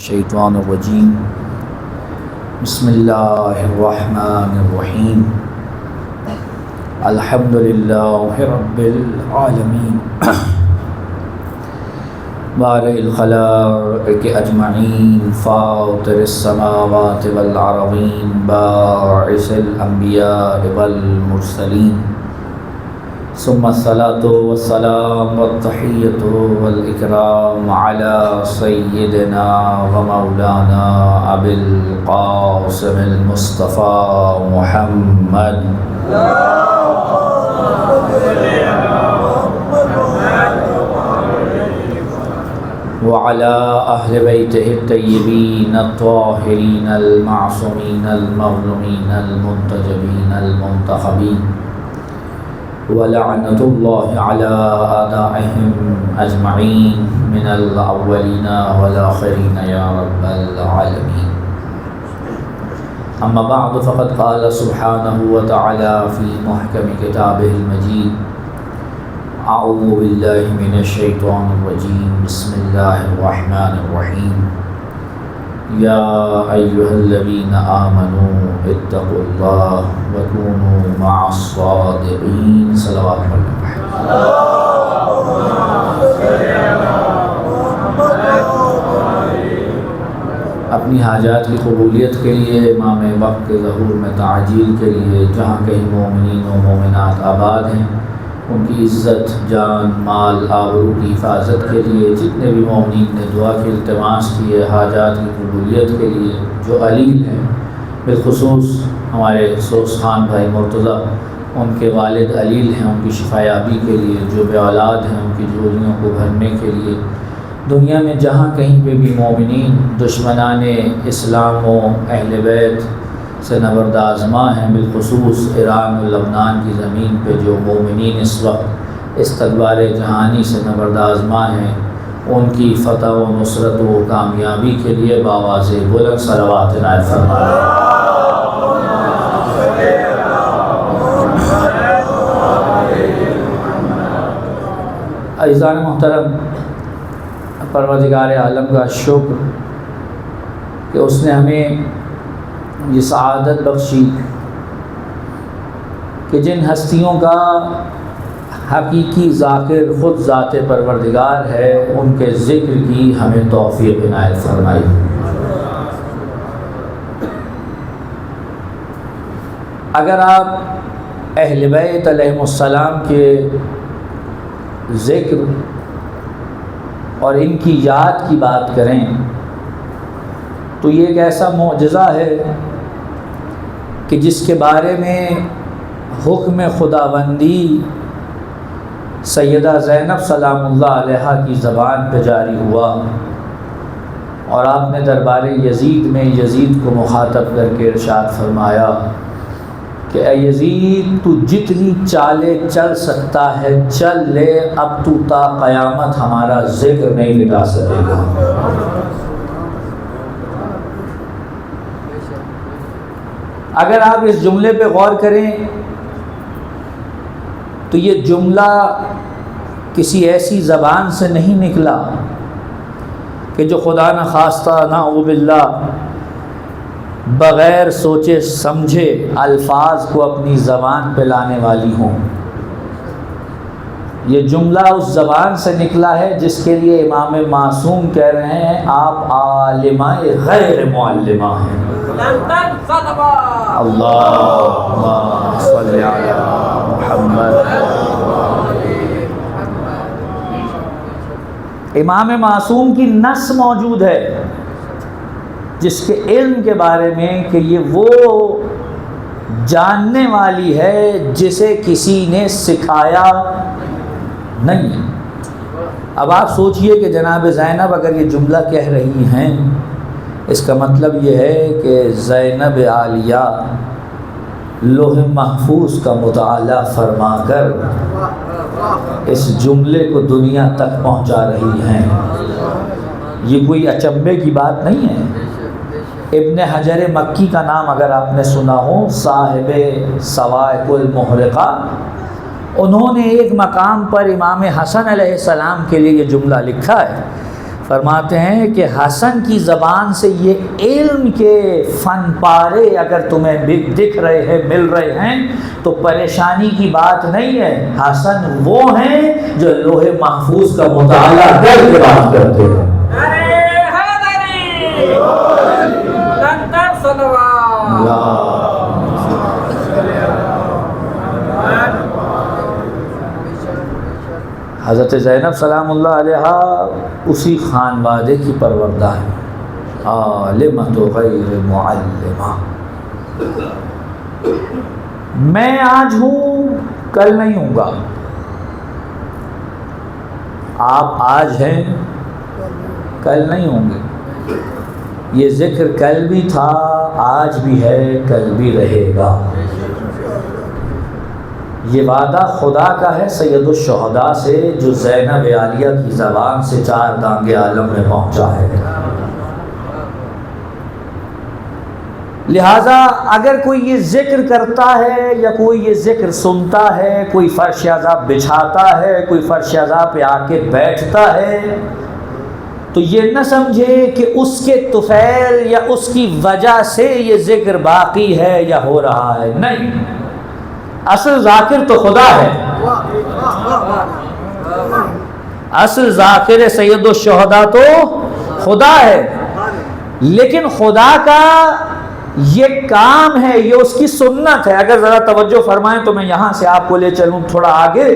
الشیطان الرجیم بسم اللہ الرحمن الرحیم الحمدللہ رب العالمین بارئ الخلائق اجمعین فاطر السماوات والارضین باعث الانبیاء والمرسلین ثم الصلاة والسلام والتحیۃ والاکرام علی سیدنا و مولانا ابی القاسم المصطفیٰ محمد وعلى أهل بيته الطيبين الطاهرين المعصومين المظلومين المنتجبين المنتخبين ولعنة الله على أعدائهم أجمعين من الأولين والآخرين يا رب العالمين. أما بعد فقد قال سبحانه وتعالى في محكم كتابه المجيد اعوذ باللہ من الشیطان الرجیم بسم اللہ الرحمن الرحیم یا ایہا الذین آمنوا اتقوا اللہ وکونوا مع الصادقین صلوات اپنی حاجات کی قبولیت کے لیے امام وقت کے ظہور میں تعجیل کے لیے جہاں کہیں مومنین و مومنات آباد ہیں ان کی عزت جان مال آبرو کی حفاظت کے لیے جتنے بھی مومنین نے دعا کی التماس کی ہے حاجات کی قبولیت کے لیے جو علیل ہیں بالخصوص ہمارے سوس خان بھائی مرتضیٰ ان کے والد علیل ہیں ان کی شفایابی کے لیے جو بے اولاد ہیں ان کی جھولیوں کو بھرنے کے لیے دنیا میں جہاں کہیں پہ بھی مومنین دشمنان اسلام و اہل بیت سے نبرد آزماں ہیں بالخصوص ایران و لبنان کی زمین پہ جو مومنین اس وقت استقبال جہانی سے نبرد آزماں ہیں ان کی فتح و نصرت و کامیابی کے لیے بآواز بلند صلوات عنایت فرمائیں. عزیزان محترم، پروردگار عالم کا شکر کہ اس نے ہمیں یہ سعادت بخشی کہ جن ہستیوں کا حقیقی ذاکر خود ذات پروردگار ہے ان کے ذکر کی ہمیں توفیق عنایت فرمائی. اگر آپ اہل بیت علیہم السلام کے ذکر اور ان کی یاد کی بات کریں تو یہ ایک ایسا معجزہ ہے کہ جس کے بارے میں حکم خداوندی سیدہ زینب سلام اللہ علیہا کی زبان پہ جاری ہوا اور آپ نے دربار یزید میں یزید کو مخاطب کر کے ارشاد فرمایا کہ اے یزید تو جتنی چالیں چل سکتا ہے چل لے، اب تو تا قیامت ہمارا ذکر نہیں مٹا سکے گا. اگر آپ اس جملے پہ غور کریں تو یہ جملہ کسی ایسی زبان سے نہیں نکلا کہ جو خدا نخواستہ نعوذ باللہ بغیر سوچے سمجھے الفاظ کو اپنی زبان پہ لانے والی ہوں. یہ جملہ اس زبان سے نکلا ہے جس کے لیے امام معصوم کہہ رہے ہیں آپ عالمہ غیر معلمہ ہیں. اللہم صلی علی محمد. امام معصوم کی نص موجود ہے جس کے علم کے بارے میں کہ یہ وہ جاننے والی ہے جسے کسی نے سکھایا نہیں. اب آپ سوچئے کہ جناب زینب اگر یہ جملہ کہہ رہی ہیں اس کا مطلب یہ ہے کہ زینب عالیہ لوح محفوظ کا مطالعہ فرما کر اس جملے کو دنیا تک پہنچا رہی ہیں. یہ کوئی اچنبے کی بات نہیں ہے. ابن حجر مکی کا نام اگر آپ نے سنا ہو، صاحب صواعق المحرقہ، انہوں نے ایک مقام پر امام حسن علیہ السلام کے لیے یہ جملہ لکھا ہے، فرماتے ہیں کہ حسن کی زبان سے یہ علم کے فن پارے اگر تمہیں دکھ رہے ہیں، مل رہے ہیں، تو پریشانی کی بات نہیں ہے۔ حسن وہ ہیں جو لوح محفوظ کا مطالعہ کر کے بات کرتے ہیں۔ حضرت زینب سلام اللہ علیہا اسی خانوادے کی پروردہ ہے، عالمۃ غیر معلمہ۔ میں آج ہوں، کل نہیں ہوں گا۔ آپ آج ہیں، کل نہیں ہوں گے۔ یہ ذکر کل بھی تھا، آج بھی ہے، کل بھی رہے گا۔ یہ وعدہ خدا کا ہے سید الشہداء سے، جو زینب عالیہ کی زبان سے چار دانگ عالم میں پہنچا ہے۔ لہٰذا اگر کوئی یہ ذکر کرتا ہے یا کوئی یہ ذکر سنتا ہے، کوئی فرش عذاب بچھاتا ہے، کوئی فرش عذاب پہ آ کے بیٹھتا ہے، تو یہ نہ سمجھے کہ اس کے طفیل یا اس کی وجہ سے یہ ذکر باقی ہے یا ہو رہا ہے۔ نہیں، اصل ذاکر تو خدا ہے، اصل ذاکر سید الشہداء تو خدا ہے، لیکن خدا کا یہ کام ہے، یہ اس کی سنت ہے۔ اگر ذرا توجہ فرمائیں تو میں یہاں سے آپ کو لے چلوں تھوڑا آگے۔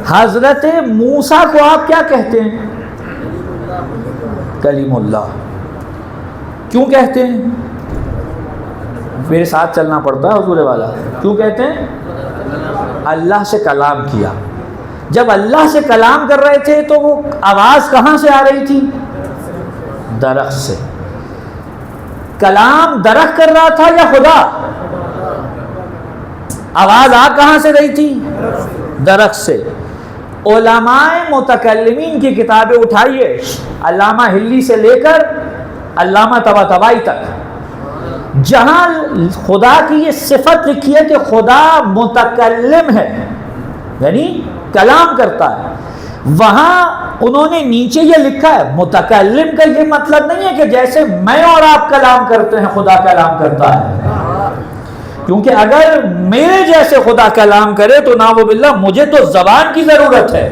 حضرت موسیٰ کو آپ کیا کہتے ہیں؟ کلیم اللہ۔ کیوں کہتے ہیں؟ میرے ساتھ چلنا پڑتا ہے حضور والا۔ کیوں کہتے ہیں؟ اللہ سے کلام کیا۔ جب اللہ سے کلام کر رہے تھے تو وہ آواز کہاں سے آ رہی تھی؟ درخت سے۔ کلام درخت کر رہا تھا یا خدا؟ آواز آ کہاں سے رہی تھی؟ درخت سے۔ علماء متکلمین کی کتابیں اٹھائیے، علامہ ہلی سے لے کر علامہ طباطبائی تک، جہاں خدا کی یہ صفت لکھی ہے کہ خدا متکلم ہے، یعنی کلام کرتا ہے، وہاں انہوں نے نیچے یہ لکھا ہے متکلم کا یہ مطلب نہیں ہے کہ جیسے میں اور آپ کلام کرتے ہیں خدا کلام کرتا ہے، کیونکہ اگر میرے جیسے خدا کلام کرے تو نعوذ باللہ مجھے تو زبان کی ضرورت ہے،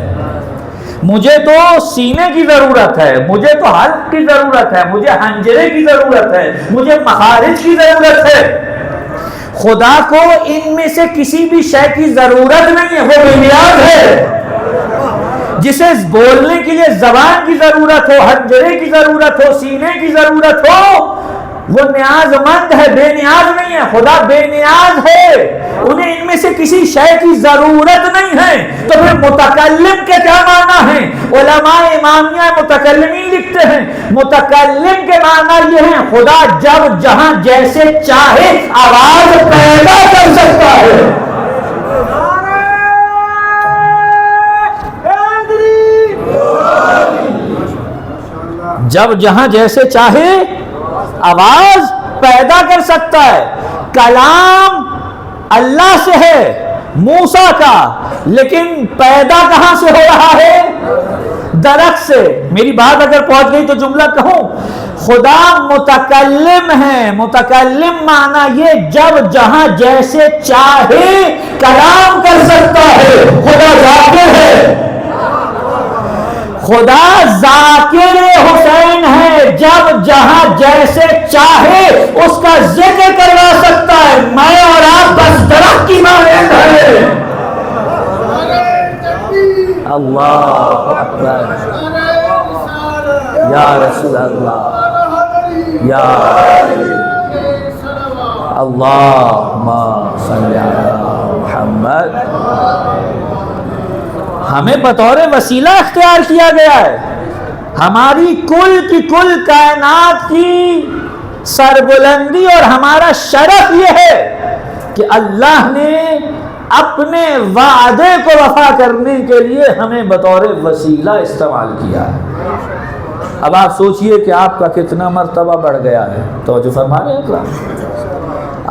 مجھے تو سینے کی ضرورت ہے، مجھے تو حلق کی ضرورت ہے، مجھے حنجرے کی ضرورت ہے، مجھے مخارج کی ضرورت ہے۔ خدا کو ان میں سے کسی بھی شے کی ضرورت نہیں ہے، وہ بے نیاز ہے۔ جسے بولنے کے لیے زبان کی ضرورت ہو، حنجرے کی ضرورت ہو، سینے کی ضرورت ہو، وہ نیاز مند ہے، بے نیاز نہیں ہے۔ خدا بے نیاز ہے، انہیں ان میں سے کسی شے کی ضرورت نہیں ہے۔ تو پھر متکلم کے کیا معنی ہیں؟ علماء امامیہ متکلمین لکھتے ہیں متکلم کے معنی یہ ہیں خدا جب جہاں جیسے چاہے آواز پیدا کر سکتا ہے۔ جب جہاں جیسے چاہے آواز پیدا کر سکتا ہے۔ کلام اللہ سے ہے موسیٰ کا، لیکن پیدا کہاں سے ہو رہا ہے؟ درخت سے۔ میری بات اگر پہنچ گئی تو جملہ کہوں، خدا متکلم ہے۔ متکلم معنی یہ جب جہاں جیسے چاہے کلام کر سکتا ہے۔ خدا ذاکر ہے، خدا ذاکر حسین ہے، جب جہاں جیسے چاہے اس کا ذکر کروا سکتا ہے۔ میں اور آپ بس درخت کی مانند ہیں۔ اللہ اکبر، یا رسول اللہ، یا اللہم صلی علی محمد۔ ہمیں بطور وسیلہ اختیار کیا گیا ہے۔ ہماری کل کی کل کائنات کی سربلندی اور ہمارا شرف یہ ہے کہ اللہ نے اپنے وعدے کو وفا کرنے کے لیے ہمیں بطور وسیلہ استعمال کیا ہے۔ اب آپ سوچئے کہ آپ کا کتنا مرتبہ بڑھ گیا ہے۔ توجہ فرما رہے ہیں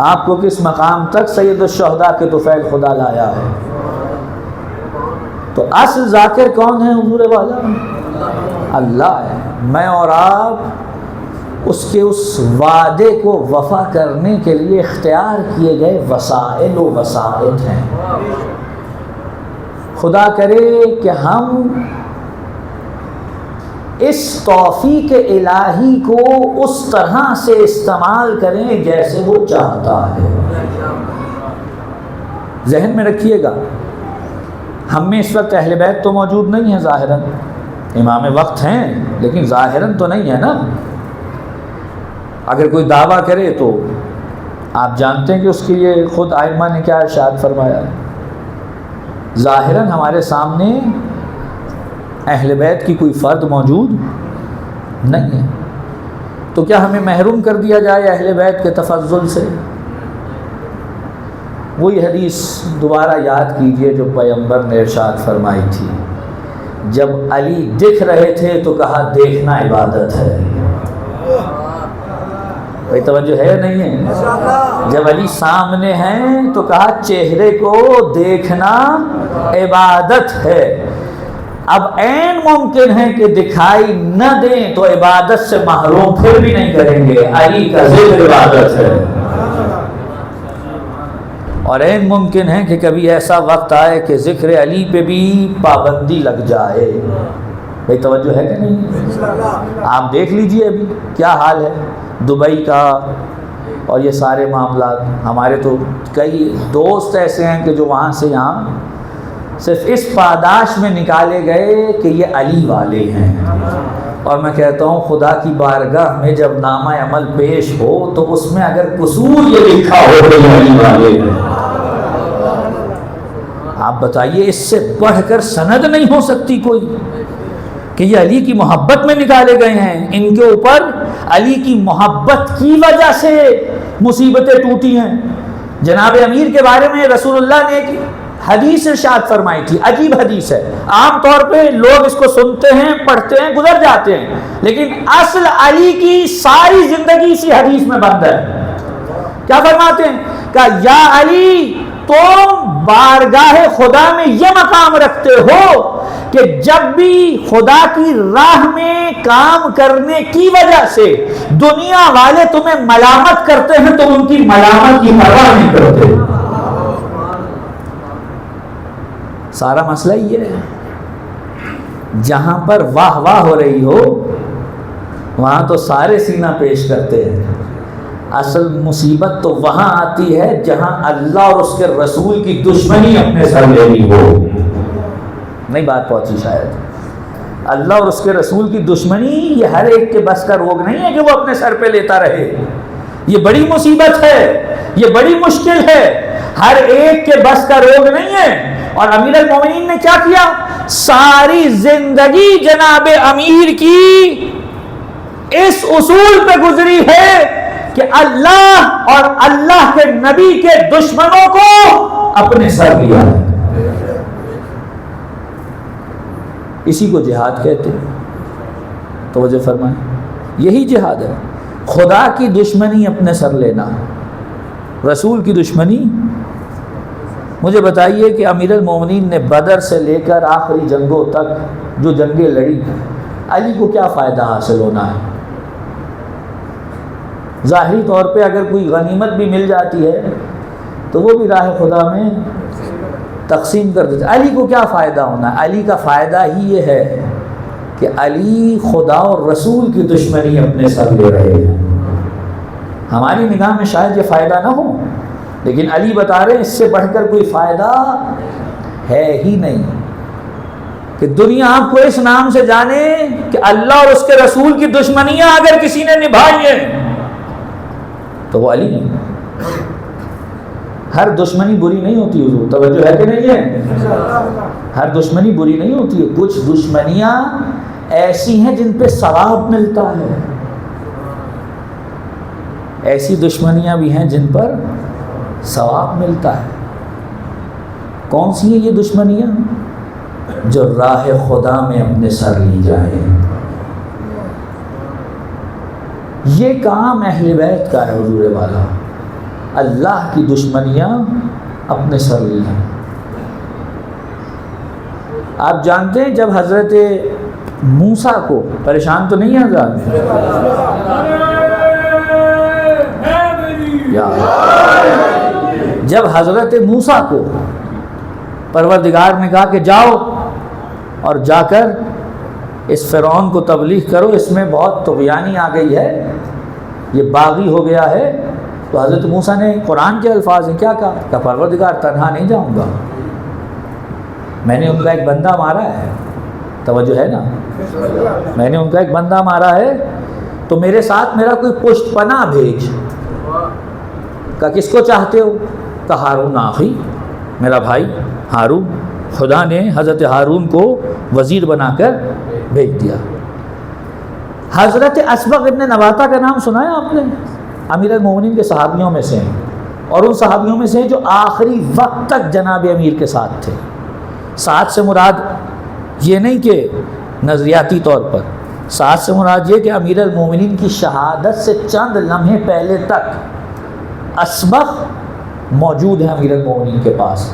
آپ کو کس مقام تک سید الشہداء کے طفیل خدا لایا ہے۔ تو اصل ذاکر کون ہے حضور والا؟ اللہ ہے. میں اور آپ اس کے اس وعدے کو وفا کرنے کے لیے اختیار کیے گئے وسائل و وسائط ہیں. خدا کرے کہ ہم اس توفیق الہی کو اس طرح سے استعمال کریں جیسے وہ چاہتا ہے. ذہن میں رکھیے گا ہم میں اس وقت اہل بیت تو موجود نہیں ہیں ظاہراً، امام وقت ہیں لیکن ظاہراً تو نہیں ہے نا. اگر کوئی دعویٰ کرے تو آپ جانتے ہیں کہ اس کے لیے خود ائمہ نے کیا ارشاد فرمایا ہے. ظاہراً ہمارے سامنے اہل بیت کی کوئی فرد موجود نہیں ہے، تو کیا ہمیں محروم کر دیا جائے اہل بیت کے تفضل سے؟ وہی حدیث دوبارہ یاد کیجئے جو پیغمبر نے ارشاد فرمائی تھی، جب علی دکھ رہے تھے تو کہا دیکھنا عبادت ہے. کوئی توجہ ہے نہیں ہے؟ جب علی سامنے ہیں تو کہا چہرے کو دیکھنا عبادت ہے. اب عین ممکن ہے کہ دکھائی نہ دیں تو عبادت سے محروم پھر بھی نہیں کریں گے. علی کا ذکر عبادت ہے. اور عین ممکن ہے کہ کبھی ایسا وقت آئے کہ ذکر علی پہ بھی پابندی لگ جائے. بھائی توجہ ہے کہ نہیں؟ آپ دیکھ لیجئے ابھی کیا حال ہے دبئی کا اور یہ سارے معاملات. ہمارے تو کئی دوست ایسے ہیں کہ جو وہاں سے یہاں صرف اس پاداش میں نکالے گئے کہ یہ علی والے ہیں. اور میں کہتا ہوں خدا کی بارگاہ میں جب نامہ عمل پیش ہو تو اس میں اگر قصور یہ لکھا ہو کہ یہ علی والے ہیں، آپ بتائیے اس سے بڑھ کر سند نہیں ہو سکتی کوئی کہ یہ علی کی محبت میں نکالے گئے ہیں. ان کے اوپر علی کی محبت کی وجہ سے مصیبتیں ٹوٹی ہیں. جناب امیر کے بارے میں رسول اللہ نے ایک حدیث ارشاد فرمائی تھی، عجیب حدیث ہے. عام طور پہ لوگ اس کو سنتے ہیں، پڑھتے ہیں، گزر جاتے ہیں، لیکن اصل علی کی ساری زندگی اسی حدیث میں بند ہے. کیا فرماتے ہیں؟ کہ یا علی تم بارگاہ خدا میں یہ مقام رکھتے ہو کہ جب بھی خدا کی راہ میں کام کرنے کی وجہ سے دنیا والے تمہیں ملامت کرتے ہیں تو ان کی ملامت کی پرواہ نہیں کرتے. سارا مسئلہ یہ ہے جہاں پر واہ واہ ہو رہی ہو وہاں تو سارے سینہ پیش کرتے ہیں. اصل مصیبت تو وہاں آتی ہے جہاں اللہ اور اس کے رسول کی دشمنی اپنے سر لے لی ہو. نہیں بات پہنچی شاید. اللہ اور اس کے رسول کی دشمنی یہ ہر ایک کے بس کا روگ نہیں ہے کہ وہ اپنے سر پہ لیتا رہے. یہ بڑی مصیبت ہے، یہ بڑی مشکل ہے، ہر ایک کے بس کا روگ نہیں ہے. اور امیر المومنین نے کیا کیا؟ ساری زندگی جناب امیر کی اس اصول پہ گزری ہے کہ اللہ اور اللہ کے نبی کے دشمنوں کو اپنے سر لیا ہے. اسی کو جہاد کہتے ہیں. توجہ فرمائیں، یہی جہاد ہے. خدا کی دشمنی اپنے سر لینا، رسول کی دشمنی. مجھے بتائیے کہ امیر المومنین نے بدر سے لے کر آخری جنگوں تک جو جنگیں لڑی، علی کو کیا فائدہ حاصل ہونا ہے؟ ظاہری طور پہ اگر کوئی غنیمت بھی مل جاتی ہے تو وہ بھی راہ خدا میں تقسیم کر دیتے. علی کو کیا فائدہ ہونا ہے؟ علی کا فائدہ ہی یہ ہے کہ علی خدا اور رسول کی دشمنی اپنے سر لے رہے ہیں. ہماری نگاہ میں شاید یہ فائدہ نہ ہو، لیکن علی بتا رہے ہیں اس سے بڑھ کر کوئی فائدہ ہے ہی نہیں کہ دنیا آپ کو اس نام سے جانے کہ اللہ اور اس کے رسول کی دشمنیاں اگر کسی نے نبھائی ہیں تو وہ علی نہیں. ہر دشمنی بری نہیں ہوتی حضور، توجہ ہے کہ نہیں ہے؟ ہر دشمنی بری نہیں ہوتی ہے. کچھ دشمنیاں ایسی ہیں جن پہ ثواب ملتا ہے، ایسی دشمنیاں بھی ہیں جن پر ثواب ملتا ہے. کون سی ہیں یہ دشمنیاں؟ جو راہ خدا میں اپنے سر لی جائیں. یہ کام اہل بیت کا ہے حضور والا. اللہ کی دشمنیاں اپنے سر لی ہیں. آپ جانتے ہیں جب حضرت موسیٰ کو پریشان تو نہیں ہے حضرات؟ جب حضرت موسیٰ کو پروردگار نے کہا کہ جاؤ اور جا کر اس فرعون کو تبلیغ کرو، اس میں بہت طغیانی آ گئی ہے، یہ باغی ہو گیا ہے، تو حضرت موسیٰ نے قرآن کے الفاظ ہیں کیا کہا کہ پروردگار تنہا نہیں جاؤں گا، میں نے ان کا ایک بندہ مارا ہے، توجہ ہے نا، میں نے ان کا ایک بندہ مارا ہے، تو میرے ساتھ میرا کوئی پشت پناہ بھیج۔ کہا کس کو چاہتے ہو؟ کہا ہارون آخی، میرا بھائی ہارون۔ خدا نے حضرت ہارون کو وزیر بنا کر بھیج دیا۔ حضرت اسبغ ابن نباتہ کا نام سنا ہے آپ نے؟ امیر المومنین کے صحابیوں میں سے ہیں، اور ان صحابیوں میں سے ہیں جو آخری وقت تک جناب امیر کے ساتھ تھے۔ ساتھ سے مراد یہ نہیں کہ نظریاتی طور پر، ساتھ سے مراد یہ کہ امیر المومنین کی شہادت سے چند لمحے پہلے تک اسبغ موجود ہیں امیر المومنین کے پاس۔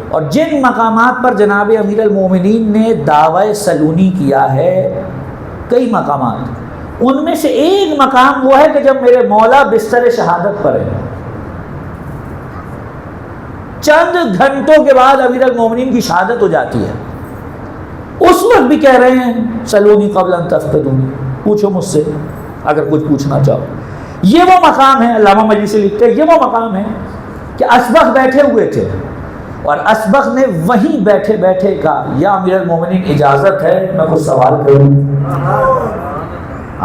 اور جن مقامات پر جناب امیر المومنین نے دعوی سلونی کیا ہے، کئی مقامات، ان میں سے ایک مقام وہ ہے کہ جب میرے مولا بستر شہادت پر ہے، چند گھنٹوں کے بعد امیر المومنین کی شہادت ہو جاتی ہے، اس وقت بھی کہہ رہے ہیں سلونی قبل ان تفقدونی، پوچھو مجھ سے اگر کچھ پوچھنا چاہو۔ یہ وہ مقام ہے، علامہ مجلسی لکھتے ہیں، یہ وہ مقام ہے کہ اسبغ بیٹھے ہوئے تھے، اور اسبغ نے وہیں بیٹھے بیٹھے کہا یا امیر المومنین اجازت ہے میں کچھ سوال کروں؟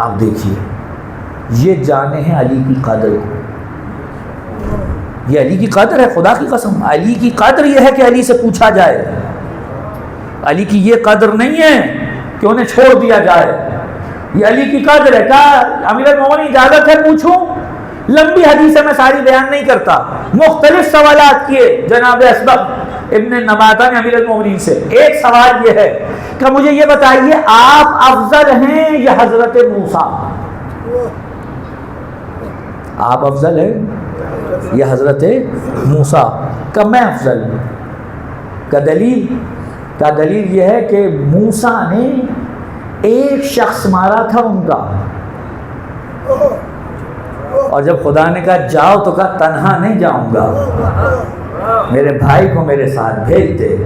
آپ دیکھیے، یہ جانے ہیں علی کی قدر کو، یہ علی کی قدر ہے، خدا کی قسم علی کی قدر یہ ہے کہ علی سے پوچھا جائے، علی کی یہ قدر نہیں ہے کہ انہیں چھوڑ دیا جائے، یہ علی کی قدر ہے۔ کہا امیر المومنین اجازت ہے پوچھوں؟ لمبی حدیث میں ساری بیان نہیں کرتا، مختلف سوالات کیے جناب اسبغ ابن نباتہ نے امیر المومنین سے۔ ایک سوال یہ ہے کہ مجھے یہ بتائیے آپ افضل ہیں یا حضرت موسیٰ؟ آپ افضل ہیں یا حضرت موسیٰ؟ کہ میں افضل ہوں۔ کا دلیل یہ ہے کہ موسیٰ نے ایک شخص مارا تھا ان کا، اور جب خدا نے کہا جاؤ تو کہا تنہا نہیں جاؤں گا، میرے بھائی کو میرے ساتھ بھیج دے۔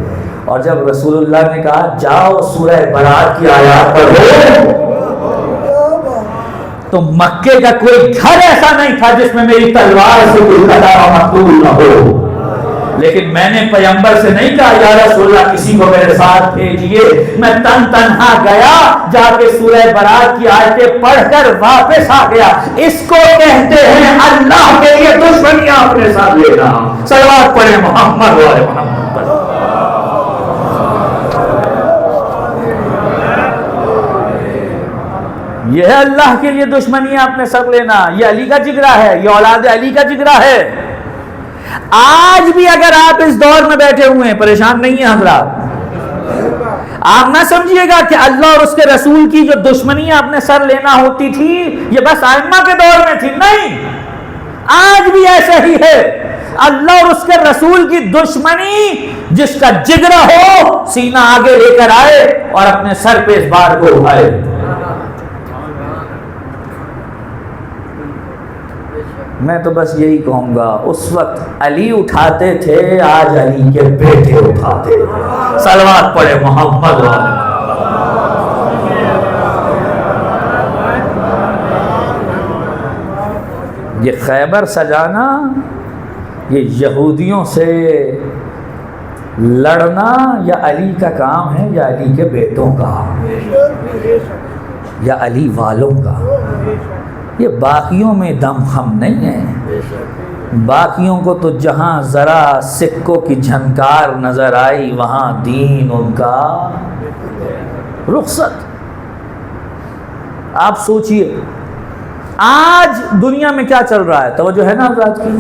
اور جب رسول اللہ نے کہا جاؤ سورہ برات کی آیات پڑھو، تو مکے کا کوئی گھر ایسا نہیں تھا جس میں میری تلوار سے کوئی قطع مقتول نہ ہو، لیکن میں نے پیغمبر سے نہیں کہا یا رسول اللہ کسی کو میرے ساتھ بھیجیے، میں تنہا گیا، جا کے سورہ برات کی آیتیں پڑھ کر واپس آ گیا۔ اس کو کہتے ہیں اللہ کے لیے دشمنیاں اپنے ساتھ لینا۔ صلوات پڑھیں محمد و آل محمد پر۔ یہ ہے اللہ کے لیے دشمنیاں اپنے ساتھ لینا، یہ علی کا جگرہ ہے، یہ اولاد علی کا جگرہ ہے۔ آج بھی اگر آپ اس دور میں بیٹھے ہوئے ہیں، پریشان نہیں ہیں حضرات، آپ نہ سمجھیے گا کہ اللہ اور اس کے رسول کی جو دشمنیاں اپنے سر لینا ہوتی تھی یہ بس ائمہ کے دور میں تھی، نہیں، آج بھی ایسا ہی ہے۔ اللہ اور اس کے رسول کی دشمنی، جس کا جگرہ ہو سینہ آگے لے کر آئے اور اپنے سر پہ اس بار کو اٹھائے۔ میں تو بس یہی کہوں گا، اس وقت علی اٹھاتے تھے، آج علی کے بیٹے اٹھاتے۔ صلوات پڑھے محمد و آل۔ یہ خیبر سجانا، یہ یہودیوں سے لڑنا یا علی کا کام ہے یا علی کے بیٹوں کا یا علی والوں کا؟ یہ باقیوں میں دم خم نہیں ہے۔ باقیوں کو تو جہاں ذرا سکوں کی جھنکار نظر آئی وہاں دین ان کا رخصت۔ آپ سوچئے آج دنیا میں کیا چل رہا ہے، توجہ ہے نا حضرات کی؟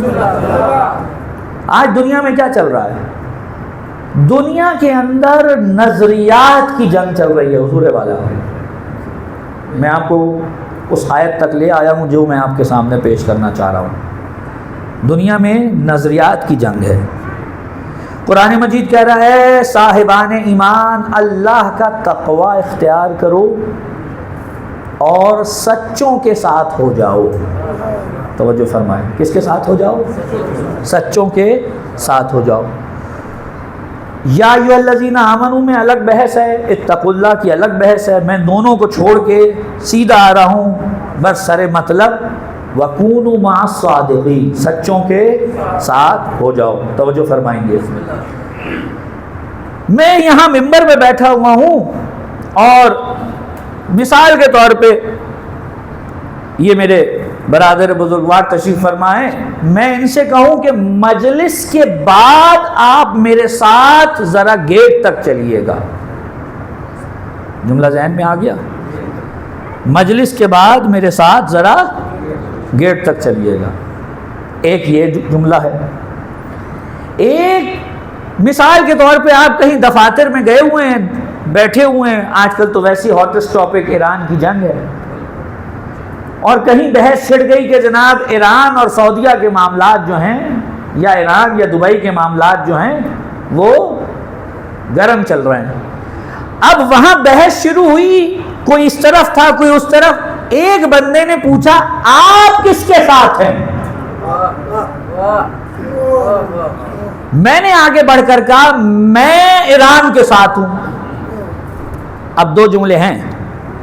آج دنیا میں کیا چل رہا ہے؟ دنیا کے اندر نظریات کی جنگ چل رہی ہے حضور والا۔ میں آپ کو اس آیت تک لے آیا ہوں جو میں آپ کے سامنے پیش کرنا چاہ رہا ہوں۔ دنیا میں نظریات کی جنگ ہے، قرآن مجید کہہ رہا ہے صاحبان ایمان اللہ کا تقوی اختیار کرو اور سچوں کے ساتھ ہو جاؤ. توجہ فرمائیں, کس کے ساتھ ہو جاؤ؟ سچوں کے ساتھ ہو جاؤ. یا ایھا الذین آمنوا میں الگ بحث ہے, اتقوا اللہ کی الگ بحث ہے. میں دونوں کو چھوڑ کے سیدھا آ رہا ہوں, بس سر مطلب وَكُونُوا مَعَ الصَّادِقِينَ, سچوں کے ساتھ ہو جاؤ. توجہ فرمائیں گے. میں یہاں ممبر پہ بیٹھا ہوا ہوں اور مثال کے طور پہ یہ میرے برادر بزرگوار تشریف فرمائیں, میں ان سے کہوں کہ مجلس کے بعد آپ میرے ساتھ ذرا گیٹ تک چلیے گا. جملہ ذہن میں آ گیا؟ مجلس کے بعد میرے ساتھ ذرا گیٹ تک چلیے گا. ایک یہ جملہ ہے. ایک مثال کے طور پہ آپ کہیں دفاتر میں گئے ہوئے ہیں, بیٹھے ہوئے ہیں, آج کل تو ویسی ہاٹسٹ ٹاپک ایران کی جنگ ہے, اور کہیں بحث چھڑ گئی کہ جناب ایران اور سعودیہ کے معاملات جو ہیں, یا ایران یا دبئی کے معاملات جو ہیں وہ گرم چل رہے ہیں. اب وہاں بحث شروع ہوئی, کوئی اس طرف تھا کوئی اس طرف. ایک بندے نے پوچھا آپ کس کے ساتھ ہیں؟ میں نے آگے بڑھ کر کہا میں ایران کے ساتھ ہوں. اب دو جملے ہیں,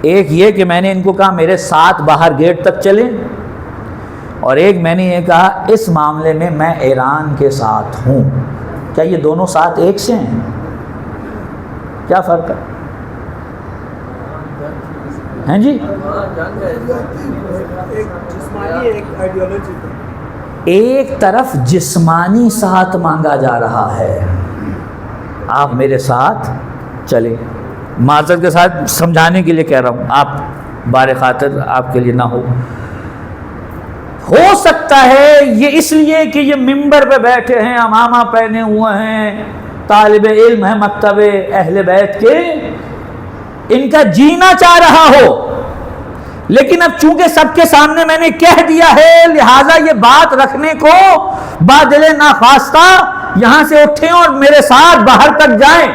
ایک یہ کہ میں نے ان کو کہا میرے ساتھ باہر گیٹ تک چلیں, اور ایک میں نے یہ کہا اس معاملے میں میں ایران کے ساتھ ہوں. کیا یہ دونوں ساتھ ایک سے ہیں؟ کیا فرق ہے ہیں جی؟ ایک طرف جسمانی ساتھ مانگا جا رہا ہے, آپ میرے ساتھ چلیں. معذرت کے ساتھ سمجھانے کے لیے کہہ رہا ہوں, آپ بار خاطر آپ کے لیے نہ ہو سکتا ہے یہ اس لیے کہ یہ ممبر پہ بیٹھے ہیں, عمامہ پہنے ہوئے ہیں, طالب علم ہے مکتب اہل بیت کے, ان کا جینا چاہ رہا ہو, لیکن اب چونکہ سب کے سامنے میں نے کہہ دیا ہے لہٰذا یہ بات رکھنے کو بادل ناخواستہ یہاں سے اٹھیں اور میرے ساتھ باہر تک جائیں.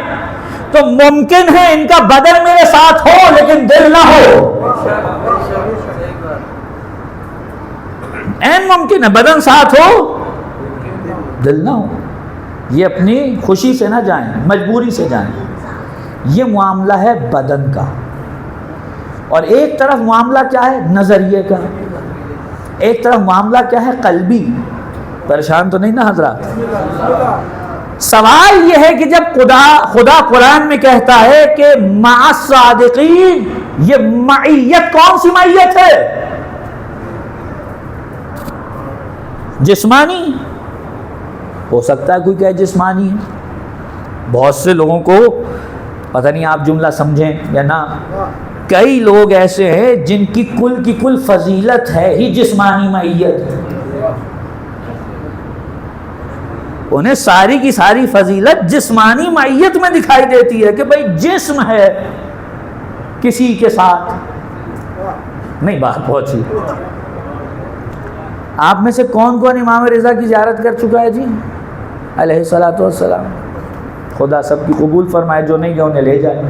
تو ممکن ہے ان کا بدن میرے ساتھ ہو لیکن دل نہ ہو. این ممکن ہے بدن ساتھ ہو دل نہ ہو. یہ اپنی خوشی سے نہ جائیں, مجبوری سے جائیں. یہ معاملہ ہے بدن کا, اور ایک طرف معاملہ کیا ہے نظریے کا, ایک طرف معاملہ کیا ہے قلبی. پریشان تو نہیں نا حضرات؟ سوال یہ ہے کہ جب خدا قرآن میں کہتا ہے کہ مع الصادقین, یہ معیت کون سی معیت ہے؟ جسمانی ہو سکتا ہے, کوئی کہے جسمانی ہے. بہت سے لوگوں کو پتہ نہیں آپ جملہ سمجھیں یا نہ, کئی لوگ ایسے ہیں جن کی کل فضیلت ہے ہی جسمانی معیت. انہیں ساری کی ساری فضیلت جسمانی معیت میں دکھائی دیتی ہے کہ بھئی جسم ہے کسی کے ساتھ. نہیں بات پہنچی. آپ میں سے کون کون امام رضا کی زیارت کر چکا ہے جی علیہ الصلوۃ والسلام؟ خدا سب کی قبول فرمائے, جو نہیں گئے انہیں لے جائے.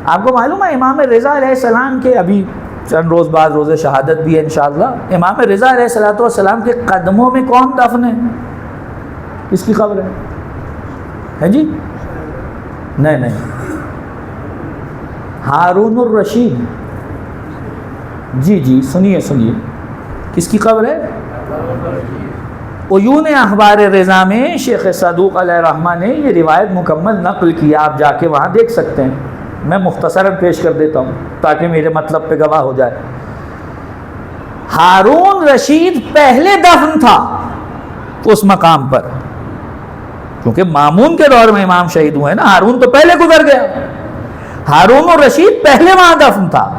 آپ کو معلوم ہے امام رضا علیہ السلام کے ابھی چند روز بعد روز شہادت بھی ہے انشاءاللہ. امام رضا علیہ الصلوۃ والسلام کے قدموں میں کون دفن ہے؟ اس کی خبر ہے جی؟ نہیں, ہارون الرشید. جی سنیے, کس کی خبر ہے؟ عیون اخبار رضا میں شیخ صدوق علیہ الرحمہ نے یہ روایت مکمل نقل کی, آپ جا کے وہاں دیکھ سکتے ہیں. میں مختصراً پیش کر دیتا ہوں تاکہ میرے مطلب پہ گواہ ہو جائے. ہارون رشید پہلے دفن تھا اس مقام پر, کیونکہ مامون کے دور میں امام شہید ہوئے نا, ہارون تو پہلے گزر گیا. ہارون الرشید پہلے وہاں دفن تھا.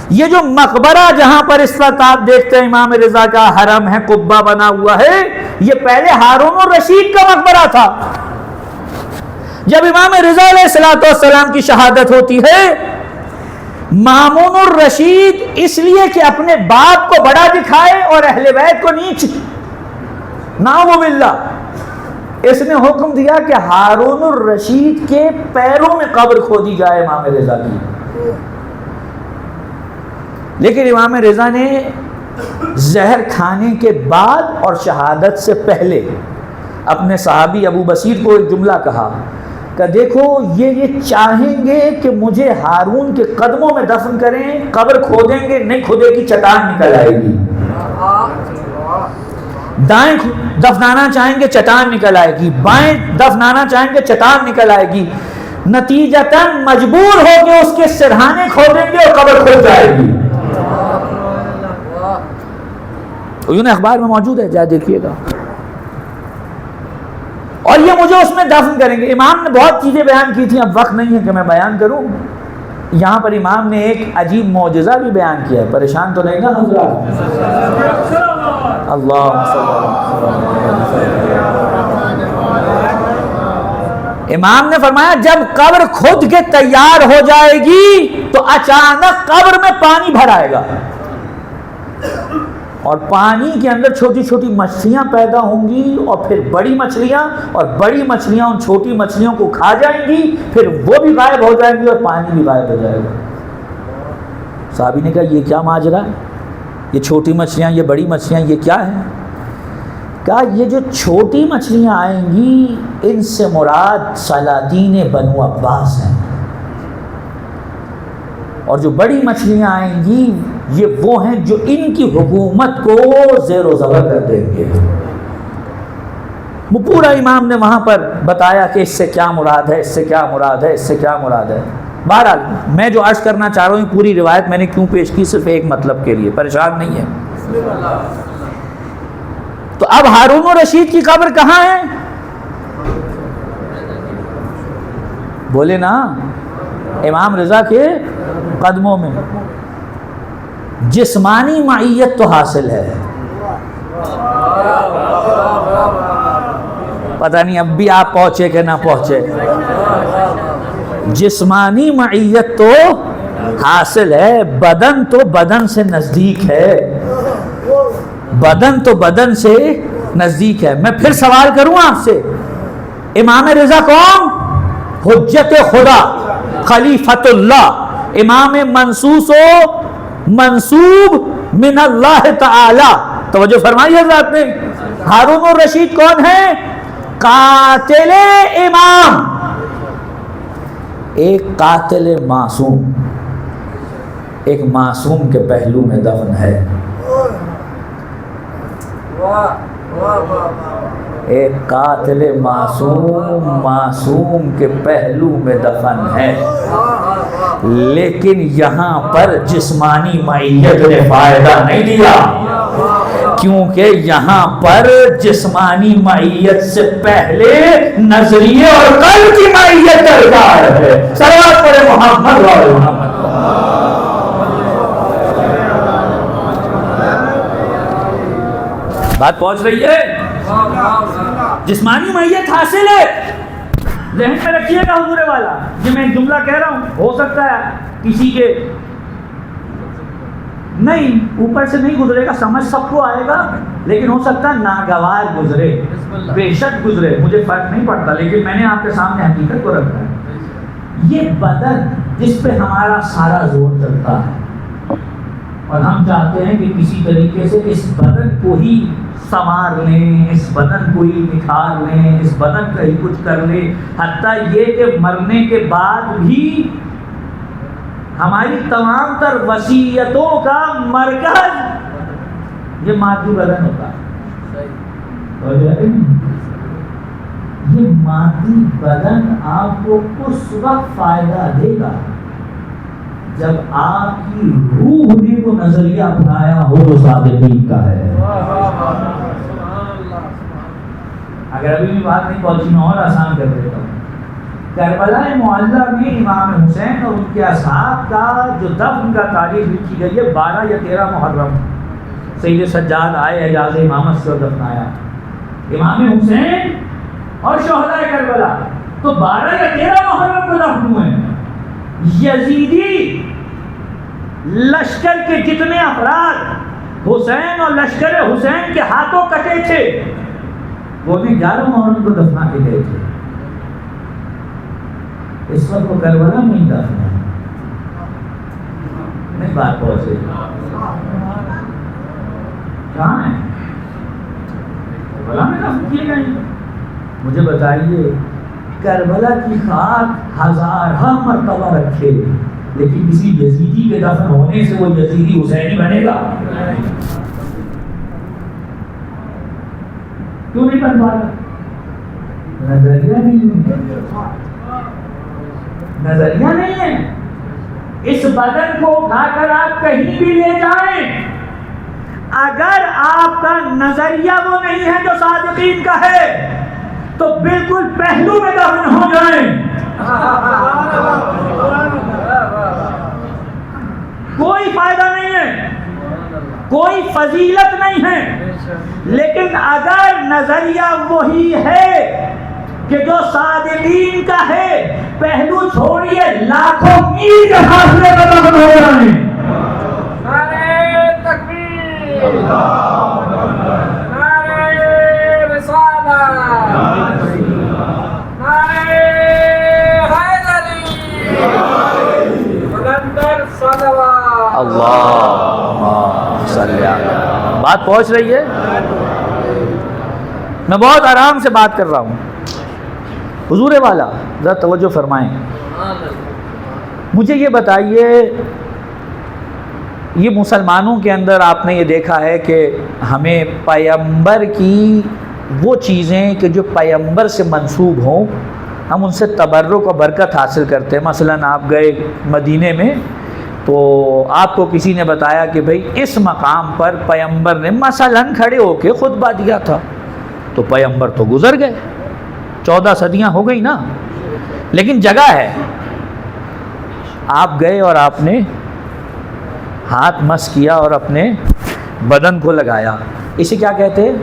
یہ جو مقبرہ جہاں پر اس وقت آپ دیکھتے ہیں امام رضا کا حرم ہے, قبہ بنا ہوا ہے, یہ پہلے ہارون الرشید کا مقبرہ تھا. جب امام رضا علیہ الصلوۃ والسلام کی شہادت ہوتی ہے, مامون الرشید اس لیے کہ اپنے باپ کو بڑا دکھائے اور اہل بیت کو نیچ, نعوذ باللہ, اس نے حکم دیا کہ ہارون الرشید کے پیروں میں قبر کھودی جائے امام رضا کی، لیکن امام رضا نے زہر کھانے کے بعد اور شہادت سے پہلے اپنے صحابی ابو بصیر کو ایک جملہ کہا کہ دیکھو یہ چاہیں گے کہ مجھے ہارون کے قدموں میں دفن کریں، قبر کھودیں گے نہیں کھودے کی چٹان نکل آئے گی، دائیں دفنانا چاہیں گے چٹان نکل آئے گی، بائیں دفنانا چاہیں گے چٹان نکل آئے گی، نتیجتاً مجبور ہو کے اس کے سرہانے کھودیں گے اور قبر کھود جائے گی۔ عیون اخبار میں موجود ہے، جا دیکھیے گا، اور یہ مجھے اس میں دفن کریں گے۔ امام نے بہت چیزیں بیان کی تھیں، اب وقت نہیں ہے کہ میں بیان کروں۔ یہاں پر امام نے ایک عجیب معجزہ بھی بیان کیا ہے، پریشان تو نہیں نا حضرات؟ اللہ امام نے فرمایا جب قبر خود کے تیار ہو جائے گی تو اچانک قبر میں پانی بھر آئے گا، اور پانی کے اندر چھوٹی چھوٹی مچھلیاں پیدا ہوں گی، اور پھر بڑی مچھلیاں، اور بڑی مچھلیاں ان چھوٹی مچھلیوں کو کھا جائیں گی، پھر وہ بھی غائب ہو جائیں گی اور پانی بھی غائب ہو جائے گا۔ صحابی نے کہا یہ کیا ماجرا ہے، یہ چھوٹی مچھلیاں، یہ بڑی مچھلیاں، یہ کیا ہے؟ کہا یہ جو چھوٹی مچھلیاں آئیں گی ان سے مراد سلاطین بنو عباس ہیں، اور جو بڑی مچھلیاں آئیں گی یہ وہ ہیں جو ان کی حکومت کو زیر و زبر کر دیں گے۔ وہ پورا امام نے وہاں پر بتایا کہ اس سے کیا مراد ہے، اس سے کیا مراد ہے، اس سے کیا مراد ہے۔ بہرحال میں جو عرض کرنا چاہ رہا ہوں پوری روایت میں نے کیوں پیش کی، صرف ایک مطلب کے لیے، پریشان نہیں ہے۔ تو اب ہارون الرشید کی قبر کہاں ہے؟ بولے نا، امام رضا کے قدموں میں۔ جسمانی معیت تو حاصل ہے، پتہ نہیں اب بھی آپ پہنچے کہ نہ پہنچے، جسمانی معیت تو حاصل ہے، بدن تو بدن سے نزدیک ہے، بدن تو بدن سے نزدیک ہے۔ میں پھر سوال کروں آپ سے، امام رضا کون؟ حجت خدا، خلیفۃ اللہ، امام منصوص و منصوب من اللہ تعالی۔ توجہ فرمائی حضرات نے، ہارون الرشید کون ہے؟ قاتل امام، ایک قاتل معصوم، ایک معصوم کے پہلو میں دفن ہے، ایک قاتل معصوم کے پہلو میں دفن ہے، لیکن یہاں پر جسمانی معیت نے فائدہ نہیں دیا، کیونکہ یہاں پر جسمانی معیت سے پہلے نظریے اور قلب کی معیت درکار ہے۔ صلوات پڑھے محمد و محمد۔ بات پہنچ رہی ہے؟ جسمانی معیت حاصل ہے، ذہن میں رکھیے گا حضور والا، یہ میں ایک جملہ کہہ رہا ہوں، ہو سکتا ہے کسی کے نہیں اوپر سے نہیں گزرے گا، سمجھ سب کو آئے گا، لیکن ہو سکتا ہے ناگوار گزرے، بے شک گزرے، مجھے فرق نہیں پڑتا، لیکن میں نے آپ کے سامنے حقیقت کو رکھا ہے۔ یہ بدن جس پہ ہمارا سارا زور چلتا ہے، اور ہم چاہتے ہیں کہ کسی طریقے سے اس بدن کو ہی سنوار لیں، اس بدن کو ہی نکھار لیں، اس بدن کا ہی کچھ کر لیں، حتیٰ یہ کہ مرنے کے بعد بھی ہماری تمام تر وصیتوں کا مرکز یہ مادی بدن ہوتا ہے۔ یہ مادی بدن آپ کو اس وقت فائدہ دے گا جب آپ کی روح نے وہ نظریہ اپنایا ہو جو صادقین کا ہے۔ اگر ابھی بھی بات نہیں پہنچی میں اور آسان کر دیتا ہوں۔ کربلا معلی میں امام حسین اور ان کے اصحاب کا جو دفن کا تاریخ لکھی گئی ہے 12 یا 13 محرم، سید سجاد آئے اجاز امامت سے دفنایا امام حسین اور شہداء کربلا، تو 12 یا 13 محرم کو دفن ہوئے۔ یزیدی لشکر کے جتنے افراد حسین اور لشکر حسین کے ہاتھوں کٹے تھے، وہ نے 11 محرم کو دفنا کے گئے تھے، اس وقت وہ کربلا میں ہی دفن ہے. نہیں بات پہنچے کہاں ہے؟ کربلا میں دفن کیے گئے. مجھے بتائیے کربلا کی خاک 1000 مرتبہ رکھے لیکن کسی یزیدی کے دفن ہونے سے وہ یزیدی حسینی بنے گا؟ کیوں نہیں بن پا رہا؟ نظریہ نہیں ہے، نظریہ نہیں ہے. اس بدن کو اٹھا کر آپ کہیں بھی لے جائیں، اگر آپ کا نظریہ وہ نہیں ہے جو صادقین کا ہے تو بالکل پہلو میں دفن ہو جائیں. کوئی فائدہ نہیں ہے، کوئی فضیلت نہیں ہے. لیکن اگر نظریہ وہی ہے کہ جو صادقین کا ہے، پہلو چھوڑیے لاکھوں میل کے فاصلے پر دفن ہو جائیں. نعرہ تکبیر، نعرہ رسالت، نعرہ حیدری، بلندر صلوات. اللہم صلی علی. بات پہنچ رہی ہے؟ میں بہت آرام سے بات کر رہا ہوں. حضور والا ذرا توجہ فرمائیں. مجھے یہ بتائیے، یہ مسلمانوں کے اندر آپ نے یہ دیکھا ہے کہ ہمیں پیغمبر کی وہ چیزیں کہ جو پیغمبر سے منسوب ہوں ہم ان سے تبرک و برکت حاصل کرتے ہیں. مثلا آپ گئے مدینے میں تو آپ کو کسی نے بتایا کہ بھئی اس مقام پر پیغمبر نے مثلا کھڑے ہو کے خطبہ دیا تھا، تو پیغمبر تو گزر گئے، 14 صدیاں ہو گئی نا، لیکن جگہ ہے. آپ گئے اور آپ نے ہاتھ مس کیا اور اپنے بدن کو لگایا. اسے کیا کہتے ہیں؟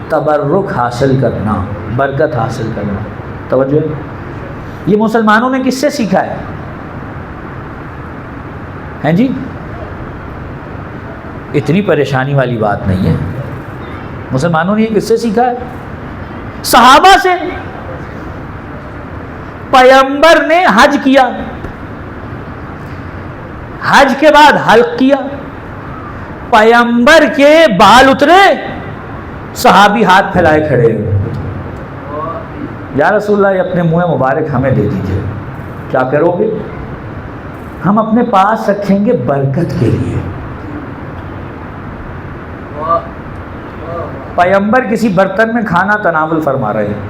تبرک حاصل کرنا، برکت حاصل کرنا. توجہ. یہ مسلمانوں نے کس سے سیکھا ہے؟ ہیں جی؟ اتنی پریشانی والی بات نہیں ہے. مسلمانوں نے یہ کس سے سیکھا ہے؟ صحابہ سے. پیغمبر نے حج کیا، حج کے بعد حلق کیا، پیغمبر کے بال اترے، صحابی ہاتھ پھیلائے کھڑے ہوئے، یا رسول اللہ یہ اپنے منہ مبارک ہمیں دے دیجئے. کیا کرو گے؟ ہم اپنے پاس رکھیں گے برکت کے لیے. پیغمبر کسی برتن میں کھانا تناول فرما رہے ہیں،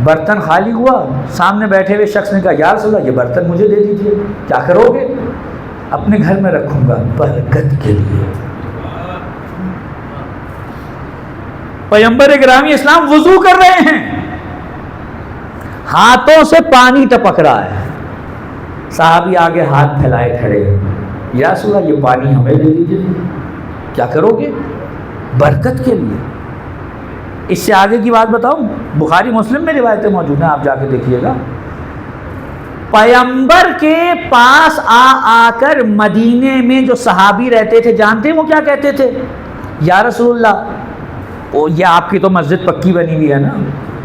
برتن خالی ہوا، سامنے بیٹھے ہوئے شخص نے کہا یا رسول اللہ یہ برتن مجھے دے دیجئے. کیا کرو گے؟ اپنے گھر میں رکھوں گا برکت کے لیے. پیغمبر گرامی اسلام وضو کر رہے ہیں، ہاتھوں سے پانی ٹپک رہا ہے، صحابی آگے ہاتھ پھیلائے کھڑے ہیں، یا رسول اللہ یہ پانی ہمیں دے دیجئے. کیا کرو گے؟ برکت کے لیے. اس سے آگے کی بات بتاؤں، بخاری مسلم میں روایتیں موجود ہیں، آپ جا کے دیکھیے گا. پیغمبر کے پاس آ کر مدینے میں جو صحابی رہتے تھے جانتے ہیں وہ کیا کہتے تھے؟ یا رسول اللہ یہ آپ کی تو مسجد پکی بنی ہوئی ہے نا،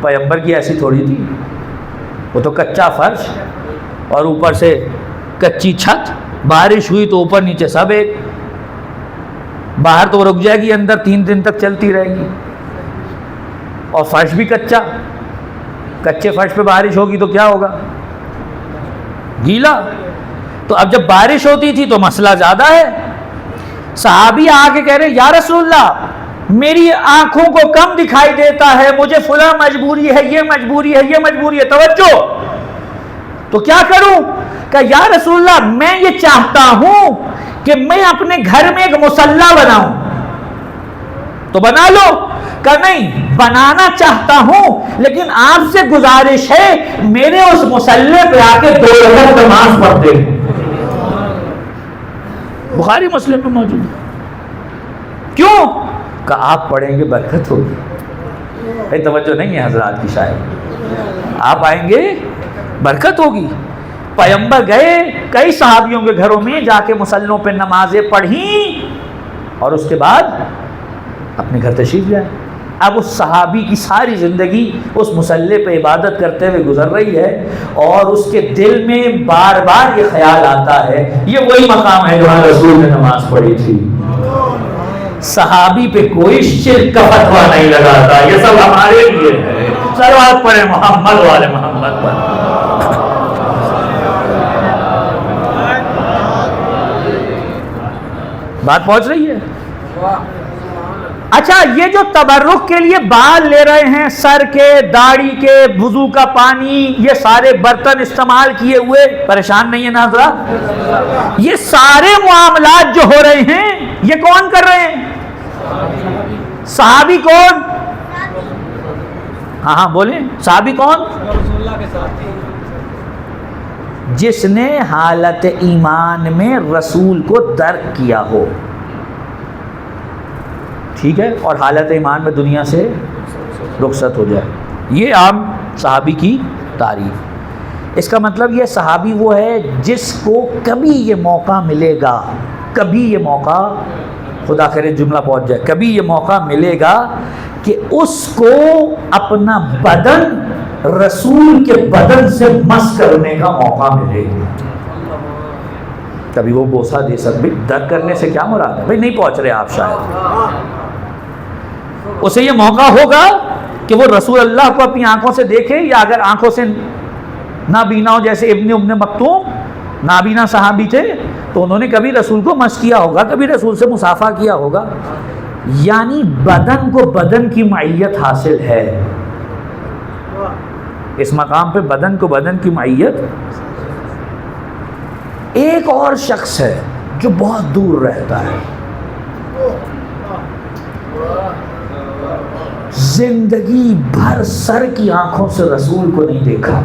پیغمبر کی ایسی تھوڑی تھی، وہ تو کچا فرش اور اوپر سے کچی چھت، بارش ہوئی تو اوپر نیچے سب ایک، باہر تو رک جائے گی، اندر 3 دن تک چلتی رہے گی، اور فرش بھی کچا. کچے فرش پہ بارش ہوگی تو کیا ہوگا؟ گیلا. تو اب جب بارش ہوتی تھی تو مسئلہ زیادہ ہے. صحابی آ کے کہہ رہے یا رسول اللہ میری آنکھوں کو کم دکھائی دیتا ہے، مجھے فلاں مجبوری ہے، یہ مجبوری ہے، یہ مجبوری ہے. توجہ. تو کیا کروں؟ کہ یا رسول اللہ میں یہ چاہتا ہوں کہ میں اپنے گھر میں ایک مصلی بناؤں. تو بنا لو. کہ نہیں بنانا چاہتا ہوں لیکن آپ سے گزارش ہے میرے اس مصلی پہ آ کے 2 رکعت نماز پڑھ دیں. بخاری مسلم میں موجود ہے. کیوں؟ کہ آپ پڑھیں گے برکت ہوگی. توجہ نہیں ہے حضرات کی شاید. آپ آئیں گے برکت ہوگی. پیغمبر گئے کئی صحابیوں کے گھروں میں جا کے مصلوں پہ نمازیں پڑھیں اور اس کے بعد اپنے گھر تشریف لائے. اب اس صحابی کی ساری زندگی اس مصلی پہ عبادت کرتے ہوئے گزر رہی ہے اور اس کے دل میں بار بار یہ خیال آتا ہے یہ وہی مقام ہے جہاں رسول نے نماز پڑھی تھی. صحابی پہ کوئی شرک کا فتویٰ نہیں لگاتا, یہ سب ہمارے لیے ہے. صلوات پڑھیں محمد والے محمد پر. بات پہنچ رہی ہے؟ اچھا, یہ جو تبرک کے لیے بال لے رہے ہیں, سر کے, داڑھی کے, وضو کا پانی, یہ سارے برتن استعمال کیے ہوئے, پریشان نہیں ہے نا حضرات؟ یہ سارے معاملات جو ہو رہے ہیں یہ کون کر رہے ہیں؟ صحابی کون؟ ہاں بولیں, صحابی کون؟ جس نے حالت ایمان میں رسول کو درک کیا ہو, ٹھیک ہے, اور حالت ایمان میں دنیا سے رخصت ہو جائے. یہ عام صحابی کی تعریف. اس کا مطلب یہ صحابی وہ ہے جس کو کبھی یہ موقع ملے گا, کبھی یہ موقع, خدا کرے جملہ پہنچ جائے, کبھی یہ موقع ملے گا کہ اس کو اپنا بدن رسول کے بدن سے مس کرنے کا موقع ملے گا. کبھی وہ بوسہ دے سکتے, درد کرنے سے کیا مراد ہے بھائی, نہیں پہنچ رہے آپ شاید. اسے یہ موقع ہوگا کہ وہ رسول اللہ کو اپنی آنکھوں سے دیکھے, یا اگر آنکھوں سے نابینا ہو, جیسے ابن مکتوم نابینا صحابی تھے تو انہوں نے کبھی رسول کو مس کیا ہوگا, کبھی رسول سے مصافحہ کیا ہوگا. یعنی بدن کو بدن کی معیت حاصل ہے. اس مقام پہ بدن کو بدن کی معیت. ایک اور شخص ہے جو بہت دور رہتا ہے, زندگی بھر سر کی آنکھوں سے رسول کو نہیں دیکھا,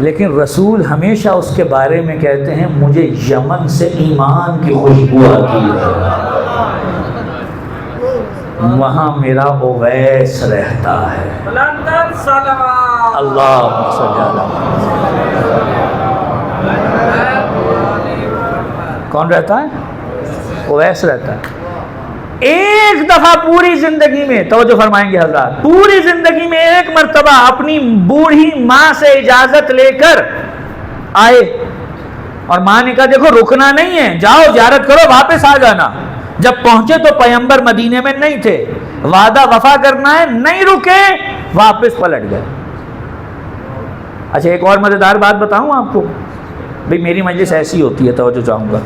لیکن رسول ہمیشہ اس کے بارے میں کہتے ہیں مجھے یمن سے ایمان کی خوشبو آتی ہے, وہاں میرا اویس رہتا ہے. اللہ صلی اللہ. کون رہتا ہے؟ اویس رہتا ہے. ایک دفعہ پوری زندگی میں, توجہ فرمائیں گے حضرات, پوری زندگی میں ایک مرتبہ اپنی بوڑھی ماں سے اجازت لے کر آئے, اور ماں نے کہا دیکھو رکنا نہیں ہے, جاؤ زیارت کرو, واپس آ جانا. جب پہنچے تو پیغمبر مدینے میں نہیں تھے, وعدہ وفا کرنا ہے, نہیں رکے, واپس پلٹ گئے. اچھا, ایک اور مزیدار بات بتاؤں آپ کو, بھئی میری مجلس ایسی ہوتی ہے, توجہ چاہوں گا.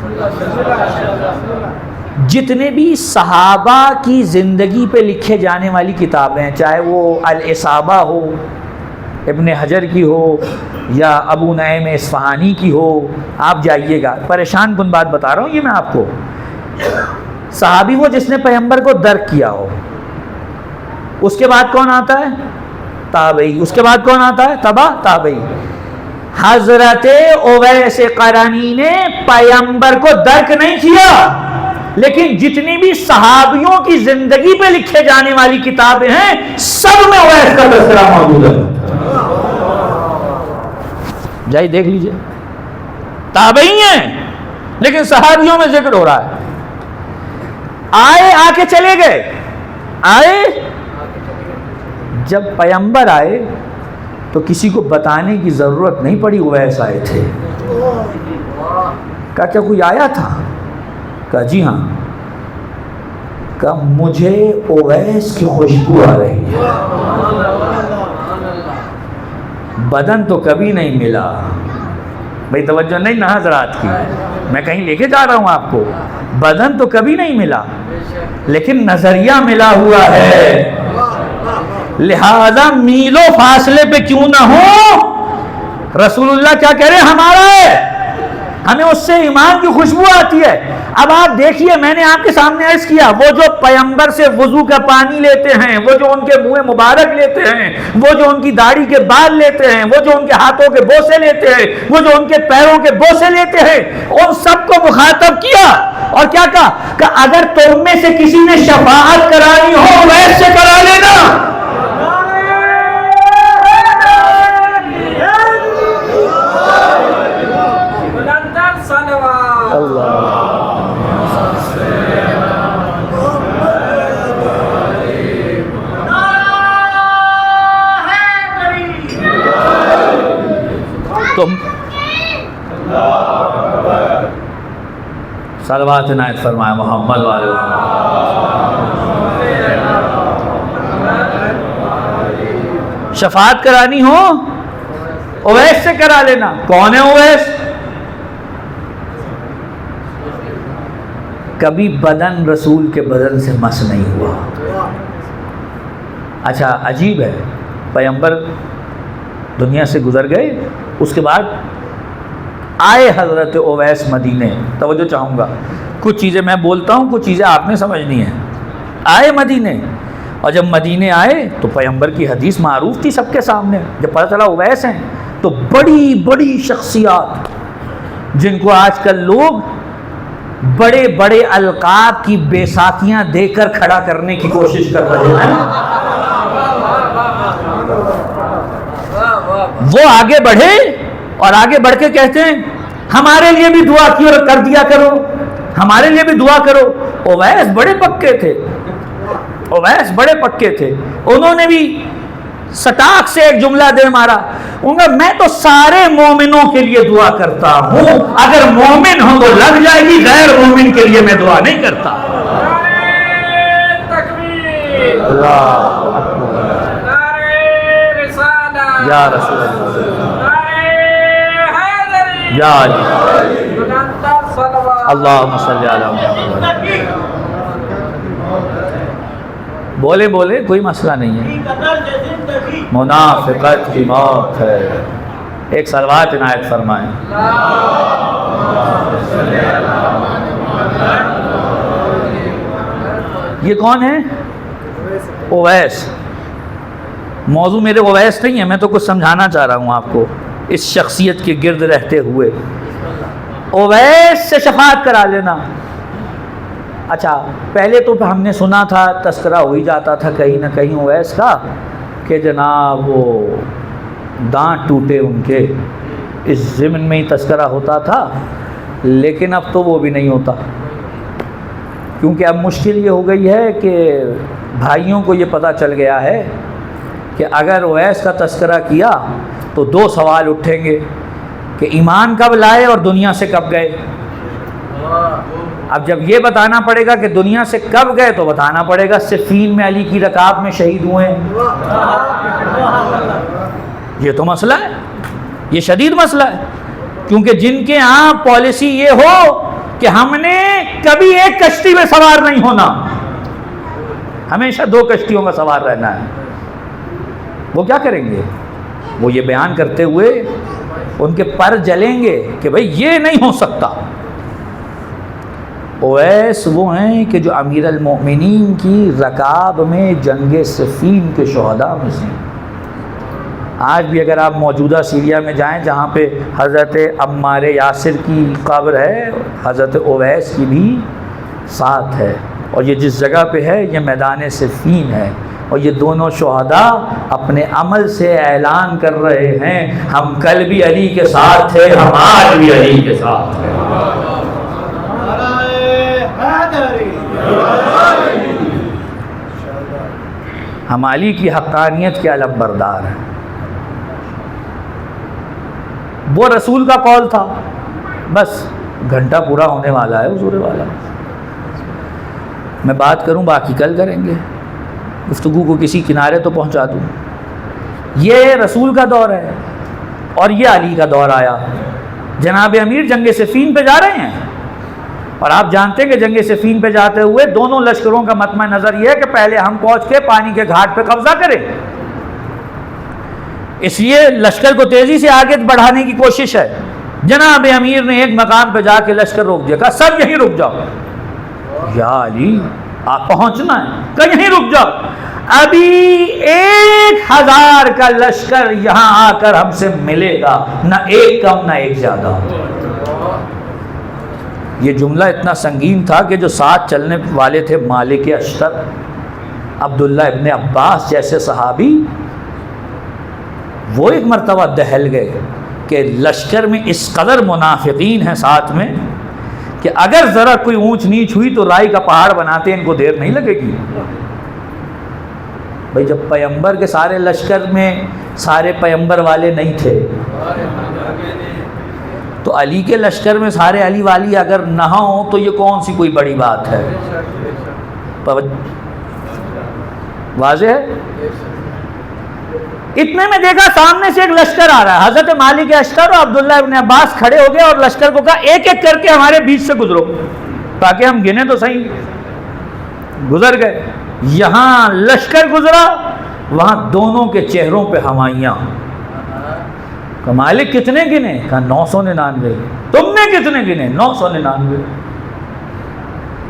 جتنے بھی صحابہ کی زندگی پہ لکھے جانے والی کتابیں, چاہے وہ الاصابہ ہو ابن حجر کی ہو یا ابو نعیم اصفہانی کی ہو, آپ جائیے گا, پریشان کن بات بتا رہا ہوں یہ میں آپ کو. صحابی وہ جس نے پیغمبر کو درک کیا ہو. اس کے بعد کون آتا ہے؟ تابعی. اس کے بعد کون آتا ہے؟ تابعی. حضرت اویس قرنی نے پیغمبر کو درک نہیں کیا, لیکن جتنی بھی صحابیوں کی زندگی پہ لکھے جانے والی کتابیں ہیں سب میں اویس کا تذکرہ موجود ہے. جائیے دیکھ لیجئے, تابعی ہیں لیکن صحابیوں میں ذکر ہو رہا ہے. آئے, آ کے چلے گئے, آئے, جب پیغمبر آئے تو کسی کو بتانے کی ضرورت نہیں پڑی اویس آئے تھے. کہا کیا کوئی آیا تھا؟ کہا جی ہاں. کہا مجھے اویس کی خوشبو آ رہی ہے. بدن تو کبھی نہیں ملا, بھئی توجہ نہیں نا حضرات کی, میں کہیں لے کے جا رہا ہوں آپ کو. بدن تو کبھی نہیں ملا لیکن نظریہ ملا ہوا ہے. لہذا میلوں فاصلے پہ کیوں نہ ہو, رسول اللہ کیا کہہ رہے ہیں, ہمارا ہے, ہمیں اس سے ایمان کی خوشبو آتی ہے. اب آپ دیکھیے, میں نے آپ کے سامنے عرض کیا, وہ جو پیغمبر سے وضو کا پانی لیتے ہیں, وہ جو ان کے منہ مبارک لیتے ہیں, وہ جو ان کی داڑھی کے بال لیتے ہیں, وہ جو ان کے ہاتھوں کے بوسے لیتے ہیں, وہ جو ان کے پیروں کے بوسے لیتے ہیں, ان سب کو مخاطب کیا اور کیا کہا کہ اگر تم میں سے کسی نے شفاعت کرانی ہو ویسے کرا لینا. صلوات عنایت فرمائے محمد والے محمد۔ شفاعت کرانی ہو اویس سے کرا لینا۔ کون ہے اویس؟ کبھی بدن رسول کے بدن سے مس نہیں ہوا۔ اچھا عجیب ہے، پیغمبر دنیا سے گزر گئے، اس کے بعد آئے حضرت اویس مدینے۔ توجہ چاہوں گا، کچھ چیزیں میں بولتا ہوں، کچھ چیزیں آپ نے سمجھنی ہیں۔ آئے مدینے، اور جب مدینے آئے تو پیغمبر کی حدیث معروف تھی سب کے سامنے۔ جب پتہ چلا اویس ہیں تو بڑی بڑی شخصیات جن کو آج کل لوگ بڑے بڑے القاب کی بیساکیاں دے کر کھڑا کرنے کی کوشش کر رہے ہیں، وہ آگے بڑھے اور آگے بڑھ کے کہتے ہیں ہمارے لیے بھی دعا کر دیا کرو، ہمارے لیے بھی دعا کرو۔ اویس بڑے پکے تھے، اویس بڑے پکے تھے، انہوں نے بھی سٹاک سے ایک جملہ دے مارا، میں تو سارے مومنوں کے لیے دعا کرتا ہوں، اگر مومن ہوں تو لگ جائے گی، غیر مومن کے لیے میں دعا نہیں کرتا۔ اللہ یا رسول اللہ یا علی اللہم صلی علی محمد۔ بولے بولے، کوئی مسئلہ نہیں ہے، منافقت کی موت ہے۔ ایک صلوات عنایت فرمائیں۔ یہ کون ہے؟ اویس۔ موضوع میرے اویس نہیں ہے، میں تو کچھ سمجھانا چاہ رہا ہوں آپ کو اس شخصیت کے گرد رہتے ہوئے۔ اویس سے شفاعت کرا لینا۔ اچھا پہلے تو ہم نے سنا تھا، تذکرہ ہو ہی جاتا تھا کہیں نہ کہیں اویس کا کہ جناب وہ دانت ٹوٹے ان کے، اس ضمن میں ہی تذکرہ ہوتا تھا، لیکن اب تو وہ بھی نہیں ہوتا، کیونکہ اب مشکل یہ ہو گئی ہے کہ بھائیوں کو یہ پتہ چل گیا ہے کہ اگر اویس کا تذکرہ کیا تو دو سوال اٹھیں گے کہ ایمان کب لائے اور دنیا سے کب گئے۔ اب جب یہ بتانا پڑے گا کہ دنیا سے کب گئے تو بتانا پڑے گا صفین میں علی کی رکاب میں شہید ہوئے ہیں۔ یہ تو مسئلہ ہے، یہ شدید مسئلہ ہے، کیونکہ جن کے ہاں پالیسی یہ ہو کہ ہم نے کبھی ایک کشتی میں سوار نہیں ہونا، ہمیشہ دو کشتیوں کا سوار رہنا ہے، وہ کیا کریں گے؟ وہ یہ بیان کرتے ہوئے ان کے پر جلیں گے کہ بھئی یہ نہیں ہو سکتا۔ اویس وہ ہیں کہ جو امیر المؤمنین کی رکاب میں جنگ صفین کے شہداء میں سے۔ آج بھی اگر آپ موجودہ سیریا میں جائیں جہاں پہ حضرت عمار یاسر کی قبر ہے، حضرت اویس کی بھی ساتھ ہے، اور یہ جس جگہ پہ ہے یہ میدان صفین ہے، اور یہ دونوں شہداء اپنے عمل سے اعلان کر رہے ہیں ہم کل بھی علی کے ساتھ تھے، ہم آج بھی علی کے ساتھ ہیں۔ ہم علی کی حقانیت کے علم بردار ہیں۔ وہ رسول کا قول تھا، بس گھنٹہ پورا ہونے والا ہے حضور والا، میں بات کروں باقی کل کریں گے، گفتگو کو کسی کنارے تو پہنچا دوں۔ یہ رسول کا دور ہے اور یہ علی کا دور آیا۔ جناب امیر جنگ صفین پہ جا رہے ہیں، اور آپ جانتے ہیں کہ جنگ صفین پہ جاتے ہوئے دونوں لشکروں کا مطمع نظر یہ ہے کہ پہلے ہم پہنچ کے پانی کے گھاٹ پہ قبضہ کریں، اس لیے لشکر کو تیزی سے آگے بڑھانے کی کوشش ہے۔ جناب امیر نے ایک مقام پہ جا کے لشکر روک دیا، کہا سب یہیں رک جاؤ۔ یا علی آپ پہنچنا ہے، کہا یہیں رک جاؤ، ابھی 1000 کا لشکر یہاں آ کر ہم سے ملے گا، نہ ایک کم نہ ایک زیادہ۔ یہ جملہ اتنا سنگین تھا کہ جو ساتھ چلنے والے تھے مالک اشتر، عبداللہ ابن عباس جیسے صحابی، وہ ایک مرتبہ دہل گئے کہ لشکر میں اس قدر منافقین ہیں ساتھ میں کہ اگر ذرا کوئی اونچ نیچ ہوئی تو رائی کا پہاڑ بناتے ان کو دیر نہیں لگے گی۔ بھئی جب پیغمبر کے سارے لشکر میں سارے پیغمبر والے نہیں تھے، تو علی کے لشکر میں سارے علی والی اگر نہ ہوں تو یہ کون سی کوئی بڑی بات ہے؟ واضح ہے؟ اتنے میں دیکھا سامنے سے ایک لشکر آ رہا ہے، حضرت مالک اشتر اور عبداللہ ابن عباس کھڑے ہو گئے اور لشکر کو کہا ایک ایک کر کے ہمارے بیچ سے گزرو، تاکہ ہم گنے تو صحیح۔ گزر گئے، یہاں لشکر گزرا، وہاں دونوں کے چہروں پہ ہمائیاں۔ کہ مالک کتنے گنے؟ کہا 999۔ تم نے کتنے گنے؟ 999۔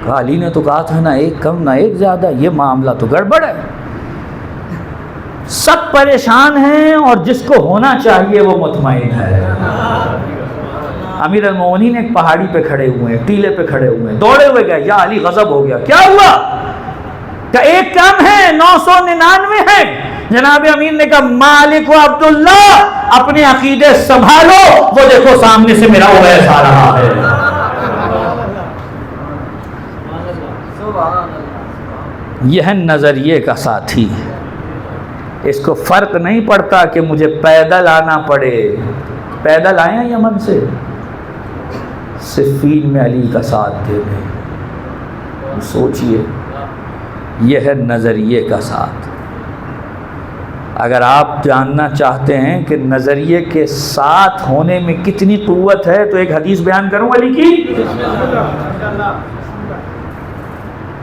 کہا علی نے تو کہا تھا نہ ایک کم نہ ایک زیادہ، یہ معاملہ تو گڑبڑ ہے۔ سب پریشان ہیں اور جس کو ہونا چاہیے وہ مطمئن ہے۔ امیر المومنین ایک پہاڑی پہ کھڑے ہوئے ہیں، ٹیلے پہ کھڑے ہوئے ہیں، دوڑے ہوئے گئے، یا علی غضب ہو گیا، کیا ہوا؟ کہ ایک کم ہے، 999 ہے۔ جناب امیر نے کہا مالک و عبداللہ اپنے عقیدے سنبھالو، وہ دیکھو سامنے سے میرا اویس آ رہا ہے۔ یہ ہے نظریے کا ساتھی، اس کو فرق نہیں پڑتا کہ مجھے پیدل آنا پڑے۔ پیدل آئے ہیں یمن سے، صفین میں علی کا ساتھ دے دیں۔ سوچئے، یہ ہے نظریے کا ساتھ۔ اگر آپ جاننا چاہتے ہیں کہ نظریے کے ساتھ ہونے میں کتنی قوت ہے تو ایک حدیث بیان کروں علی کی۔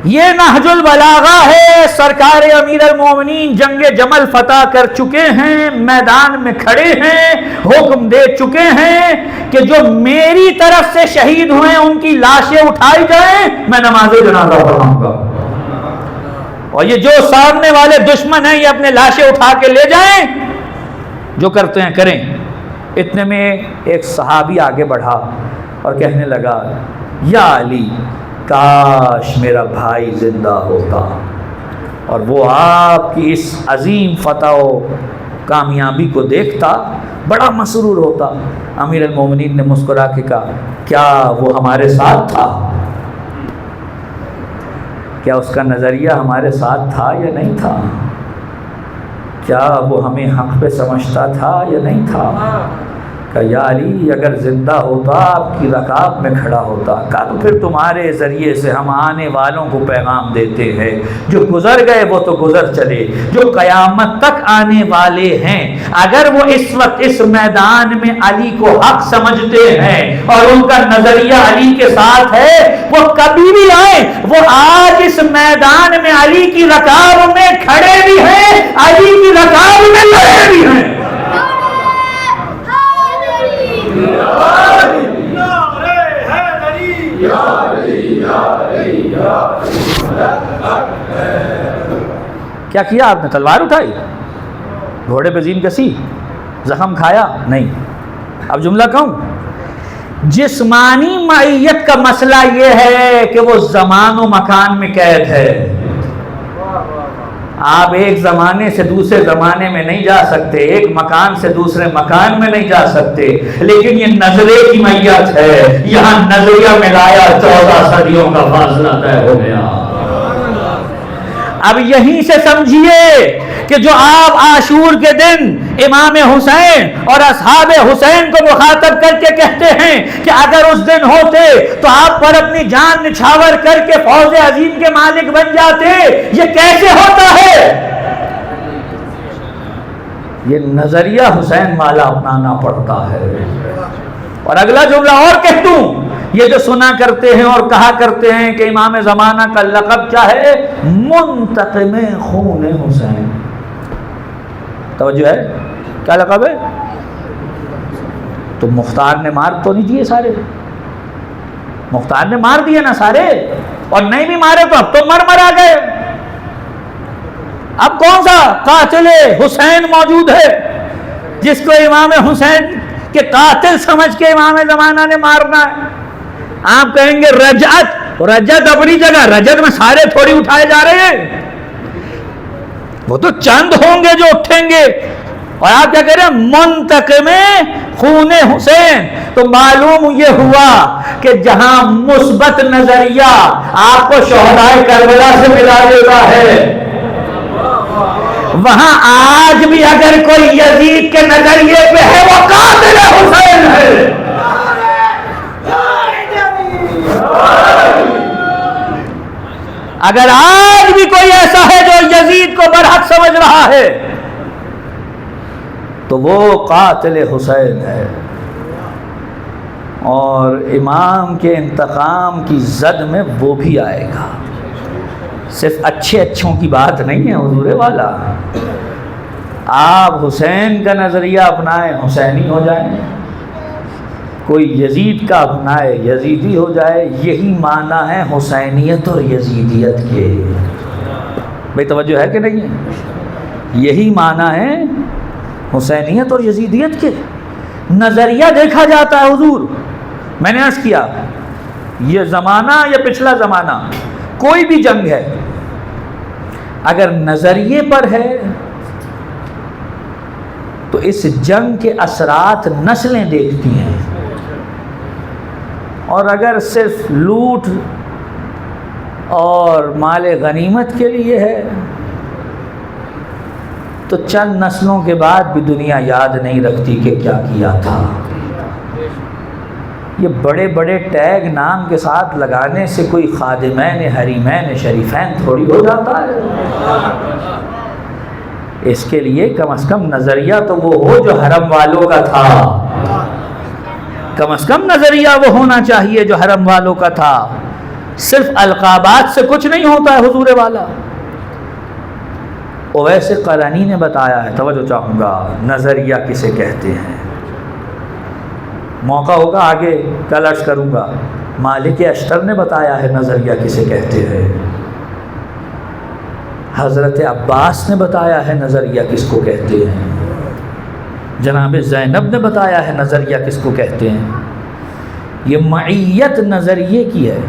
یہ نہج البلاغہ ہے، سرکار امیر المومنین جنگ جمل فتح کر چکے ہیں، میدان میں کھڑے ہیں، حکم دے چکے ہیں کہ جو میری طرف سے شہید ہوئے ان کی لاشیں اٹھائی جائیں، میں نماز جنازہ پڑھاؤں گا، اور یہ جو سامنے والے دشمن ہیں یہ اپنے لاشیں اٹھا کے لے جائیں، جو کرتے ہیں کریں۔ اتنے میں ایک صحابی آگے بڑھا اور کہنے لگا یا علی کاش میرا بھائی زندہ ہوتا اور وہ آپ کی اس عظیم فتح و کامیابی کو دیکھتا، بڑا مسرور ہوتا۔ امیر المومنین نے مسکرا کے کہا کیا وہ ہمارے ساتھ تھا؟ کیا اس کا نظریہ ہمارے ساتھ تھا یا نہیں تھا؟ کیا وہ ہمیں حق پہ سمجھتا تھا یا نہیں تھا؟ کہ یا علی اگر زندہ ہوتا آپ کی رکاب میں کھڑا ہوتا، کہا تو پھر تمہارے ذریعے سے ہم آنے والوں کو پیغام دیتے ہیں، جو گزر گئے وہ تو گزر چلے، جو قیامت تک آنے والے ہیں اگر وہ اس وقت اس میدان میں علی کو حق سمجھتے ہیں اور ان کا نظریہ علی کے ساتھ ہے، وہ کبھی بھی آئے، وہ آج اس میدان میں علی کی رکاب میں کھڑے بھی ہیں، علی کی رکاب میں لڑے بھی ہیں۔ کیا کیا آپ نے؟ تلوار اٹھائی، گھوڑے پہ زین کسی، زخم کھایا؟ نہیں۔ اب جملہ کہوں، جسمانی معیت کا مسئلہ یہ ہے کہ وہ زمان و مکان میں قید ہے۔ آپ ایک زمانے سے دوسرے زمانے میں نہیں جا سکتے، ایک مکان سے دوسرے مکان میں نہیں جا سکتے، لیکن یہ نظرے کی میت ہے، یہاں نظریہ ملایا 14 صدیوں کا فاصلہ طے ہو گیا۔ اب یہیں سے سمجھیے کہ جو آپ عاشور کے دن امام حسین اور اصحاب حسین کو مخاطب کر کے کہتے ہیں کہ اگر اس دن ہوتے تو آپ پر اپنی جان نچھاور کر کے فوز عظیم کے مالک بن جاتے، یہ کیسے ہوتا ہے؟ یہ نظریہ حسین والا اپنانا پڑتا ہے۔ اور اگلا جملہ اور کہہ دوں، یہ جو سنا کرتے ہیں اور کہا کرتے ہیں کہ امام زمانہ کا لقب کیا ہے؟ منتقم خون حسین۔ توجہ ہے؟ کیا لقب ہے؟ تو مختار نے مار تو نہیں دیے سارے؟ مختار نے مار دیے نا سارے، اور نہیں بھی مارے تو اب تو مر آ گئے۔ اب کون سا قاتل حسین موجود ہے جس کو امام حسین کے قاتل سمجھ کے امام زمانہ نے مارنا ہے؟ آپ کہیں گے رجعت، رجعت اپنی جگہ، رجعت میں سارے تھوڑی اٹھائے جا رہے ہیں، وہ تو چند ہوں گے جو اٹھیں گے۔ اور آپ کیا کہہ رہے ہیں؟ منتقم خون حسین۔ تو معلوم یہ ہوا کہ جہاں مثبت نظریہ آپ کو شہدائے کربلا سے ملا دیتا ہے، وہاں آج بھی اگر کوئی یزید کے نظریے پہ ہے وہ قاتل حسین ہے۔ اگر آج بھی کوئی ایسا ہے جو یزید کو برحق سمجھ رہا ہے تو وہ قاتل حسین ہے، اور امام کے انتقام کی زد میں وہ بھی آئے گا۔ صرف اچھوں کی بات نہیں ہے حضور والا، آپ حسین کا نظریہ اپنائیں حسینی ہو جائیں، کوئی یزید کا اپنائے یزیدی ہو جائے، یہی معنی ہے حسینیت اور یزیدیت کے۔ بھئی توجہ ہے کہ نہیں ہے؟ یہی معنی ہے حسینیت اور یزیدیت کے۔ نظریہ دیکھا جاتا ہے حضور، میں نے عرض کیا یہ زمانہ یا پچھلا زمانہ کوئی بھی جنگ ہے، اگر نظریے پر ہے تو اس جنگ کے اثرات نسلیں دیکھتی ہیں، اور اگر صرف لوٹ اور مال غنیمت کے لیے ہے تو چند نسلوں کے بعد بھی دنیا یاد نہیں رکھتی کہ کیا کیا تھا۔ یہ بڑے بڑے ٹیگ نام کے ساتھ لگانے سے کوئی خادمین حریمین شریفین تھوڑی ہو جاتا ہے۔ اس کے لیے کم از کم نظریہ تو وہ ہو جو حرم والوں کا تھا، کم از کم نظریہ وہ ہونا چاہیے جو حرم والوں کا تھا۔ صرف القابات سے کچھ نہیں ہوتا ہے حضور والا۔ اویس قرنی نے بتایا ہے، توجہ چاہوں گا، نظریہ کسے کہتے ہیں۔ موقع ہوگا آگے کل عرض کروں گا۔ مالک اشتر نے بتایا ہے نظریہ کسے کہتے ہیں۔ حضرت عباس نے بتایا ہے نظریہ کس کو کہتے ہیں۔ جناب زینب نے بتایا ہے نظریہ کس کو کہتے ہیں۔ یہ معیت نظریے کی ہے،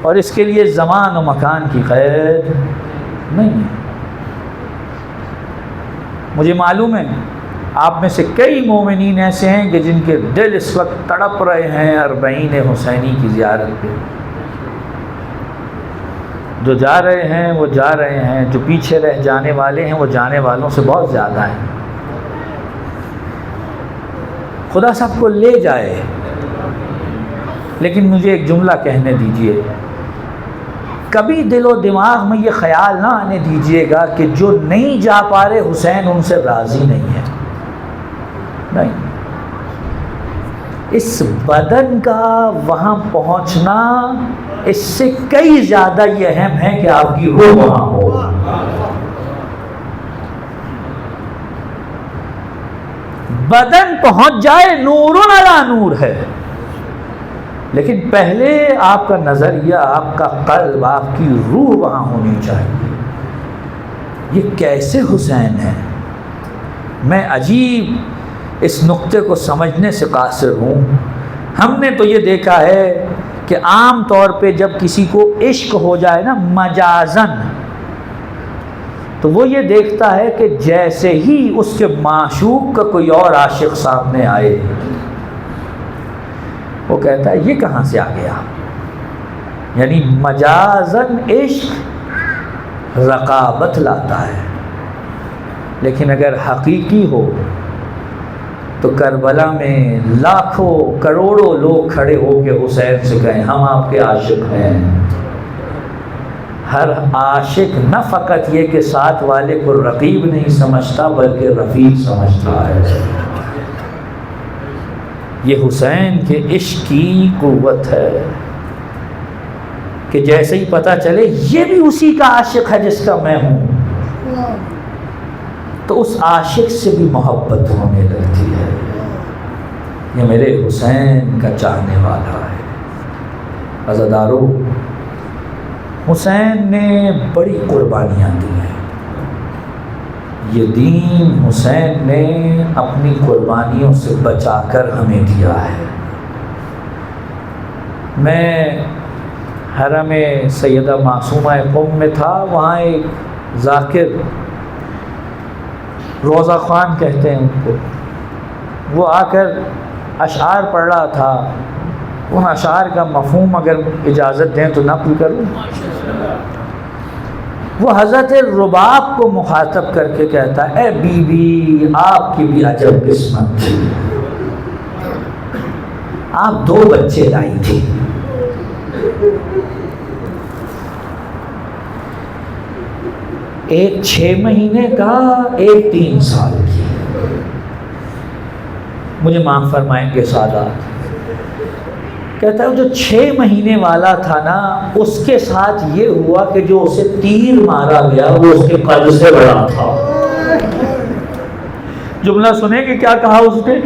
اور اس کے لیے زمان و مکان کی قید نہیں ہے۔ مجھے معلوم ہے آپ میں سے کئی مومنین ایسے ہیں کہ جن کے دل اس وقت تڑپ رہے ہیں اربعین حسینی کی زیارت پہ۔ جو جا رہے ہیں وہ جا رہے ہیں، جو پیچھے رہ جانے والے ہیں وہ جانے والوں سے بہت زیادہ ہیں۔ خدا سب کو لے جائے، لیکن مجھے ایک جملہ کہنے دیجئے، کبھی دل و دماغ میں یہ خیال نہ آنے دیجئے گا کہ جو نہیں جا پا رہے حسین ان سے راضی نہیں ہے۔ نہیں، اس بدن کا وہاں پہنچنا اس سے کئی زیادہ یہ اہم ہے کہ آپ کی روح وہاں ہو۔ بدن پہنچ جائے نور علی نور ہے، لیکن پہلے آپ کا نظریہ، آپ کا قلب، آپ کی روح وہاں ہونی چاہیے۔ یہ کیسے حسین ہے؟ میں عجیب اس نقطے کو سمجھنے سے قاصر ہوں۔ ہم نے تو یہ دیکھا ہے کہ عام طور پہ جب کسی کو عشق ہو جائے نا مجازن، تو وہ یہ دیکھتا ہے کہ جیسے ہی اس کے معشوق کا کوئی اور عاشق سامنے آئے وہ کہتا ہے یہ کہاں سے آ گیا۔ یعنی مجازن عشق رقابت لاتا ہے، لیکن اگر حقیقی ہو تو کربلا میں لاکھوں کروڑوں لوگ کھڑے ہو کے حسین سے کہیں ہم آپ کے عاشق ہیں۔ ہر عاشق نہ فقط یہ کہ ساتھ والے کو رقیب نہیں سمجھتا بلکہ رفیق سمجھتا ہے۔ یہ حسین کے عشق کی قوت ہے کہ جیسے ہی پتہ چلے یہ بھی اسی کا عاشق ہے جس کا میں ہوں، تو اس عاشق سے بھی محبت ہونے لگتی ہے۔ یہ میرے حسین کا چاہنے والا ہے۔ عزادارو، حسین نے بڑی قربانیاں دی ہیں۔ یہ دین حسین نے اپنی قربانیوں سے بچا کر ہمیں دیا ہے۔ میں حرم سیدہ معصومہ قم میں تھا، وہاں ایک ذاکر، روضہ خوان کہتے ہیں ان کو، وہ آ کر اشعار پڑھ رہا تھا۔ ان اشعار کا مفہوم اگر اجازت دیں تو نقل کروں۔ وہ حضرت رباب کو مخاطب کر کے کہتا ہے اے بی بی آپ کی بھی عجب قسمت تھی، آپ 2 بچے لائی تھی، ایک 6 مہینے کا، ایک 3 سال کی۔ مجھے معاف فرمائیں گے سادات، کہتا ہے جو 6 مہینے والا تھا نا، اس کے ساتھ یہ ہوا کہ جو اسے تیر مارا گیا وہ اس کے قد سے بڑا تھا۔ جملہ سنیں کہ کیا کہا اس نے؟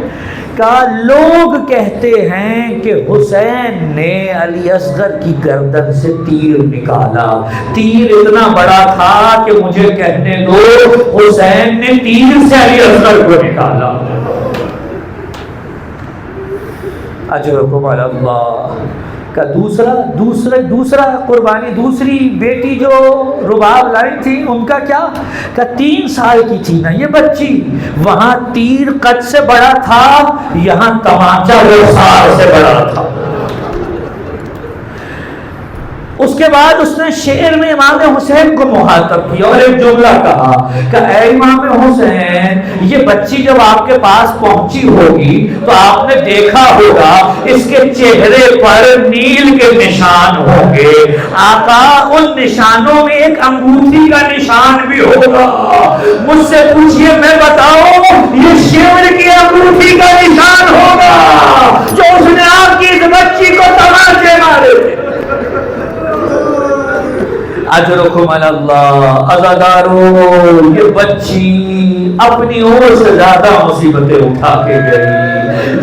کہا لوگ کہتے ہیں کہ حسین نے علی اصغر کی گردن سے تیر نکالا، تیر اتنا بڑا تھا کہ مجھے کہنے دو حسین نے تیر سے علی اصغر کو نکالا۔ اجرکم علی اللہ کا دوسرا قربانی، دوسری بیٹی جو رباب لائی تھی ان کا کیا؟ کہ 3 سال کی تھی نا یہ بچی، وہاں تیر قد سے بڑا تھا، یہاں تماچا رخسار سے بڑا تھا۔ اس کے بعد اس نے شعر میں امام حسین کو مخاطب کیا اور ایک جملہ کہا کہ اے امام حسین، یہ بچی جب آپ کے پاس پہنچی ہوگی تو آپ نے دیکھا ہوگا اس کے چہرے پر نیل کے نشان ہوں گے، آقا ان نشانوں میں ایک انگوٹھی کا نشان بھی ہوگا، مجھ سے پوچھئے میں بتاؤں یہ شعر کی انگوٹھی کا نشان ہوگا جو اس نے آپ کی اس بچی کو تماچے مارے تھے۔ اجرکم علی اللہ۔ عزادارو، یہ بچی اپنی اور سے زیادہ مصیبتیں اٹھا کے گئی۔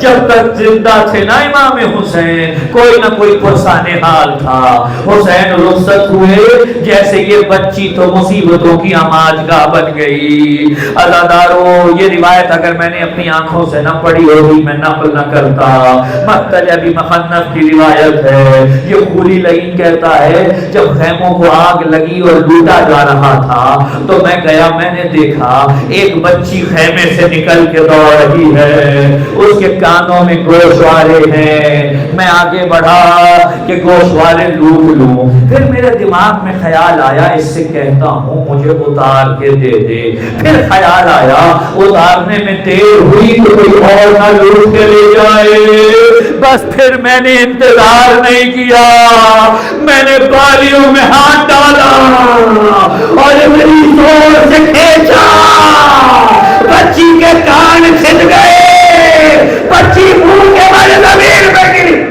جب تک زندہ تھے نا امام حسین، کوئی نہ کوئی پرسان حال تھا۔ حسین رخصت ہوئے، جیسے یہ بچی تو مصیبتوں کی آماجگاہ بن گئی۔ عزادارو، یہ روایت اگر میں نے اپنی آنکھوں سے نہ پڑھی ہوئی میں نقل نہ کرتا۔ مقتل ابی مخنف کی روایت ہے، یہ خولی لعین کہتا ہے جب خیموں کو آگ لگی اور لوٹا جا رہا تھا تو میں گیا، میں نے دیکھا ایک بچی خیمے سے نکل کے دوڑ رہی ہے، اس کے کانوں میں گوشوارے ہیں۔ میں آگے بڑھا کہ گوشوارے لوٹ لوں، پھر میرے دماغ میں خیال آیا اس سے کہتا ہوں مجھے اتار کے دے دے، پھر خیال آیا اتارنے میں دیر ہوئی تو کوئی اور نہ لوٹ کے لے جائے، بس پھر میں نے انتظار نہیں کیا، میں نے بالیوں میں ہاتھ ڈالا اور میری زور سے کھینچا، بچی کے کان چھٹ گئے، بچی منہ کے بل زمین پہ گری۔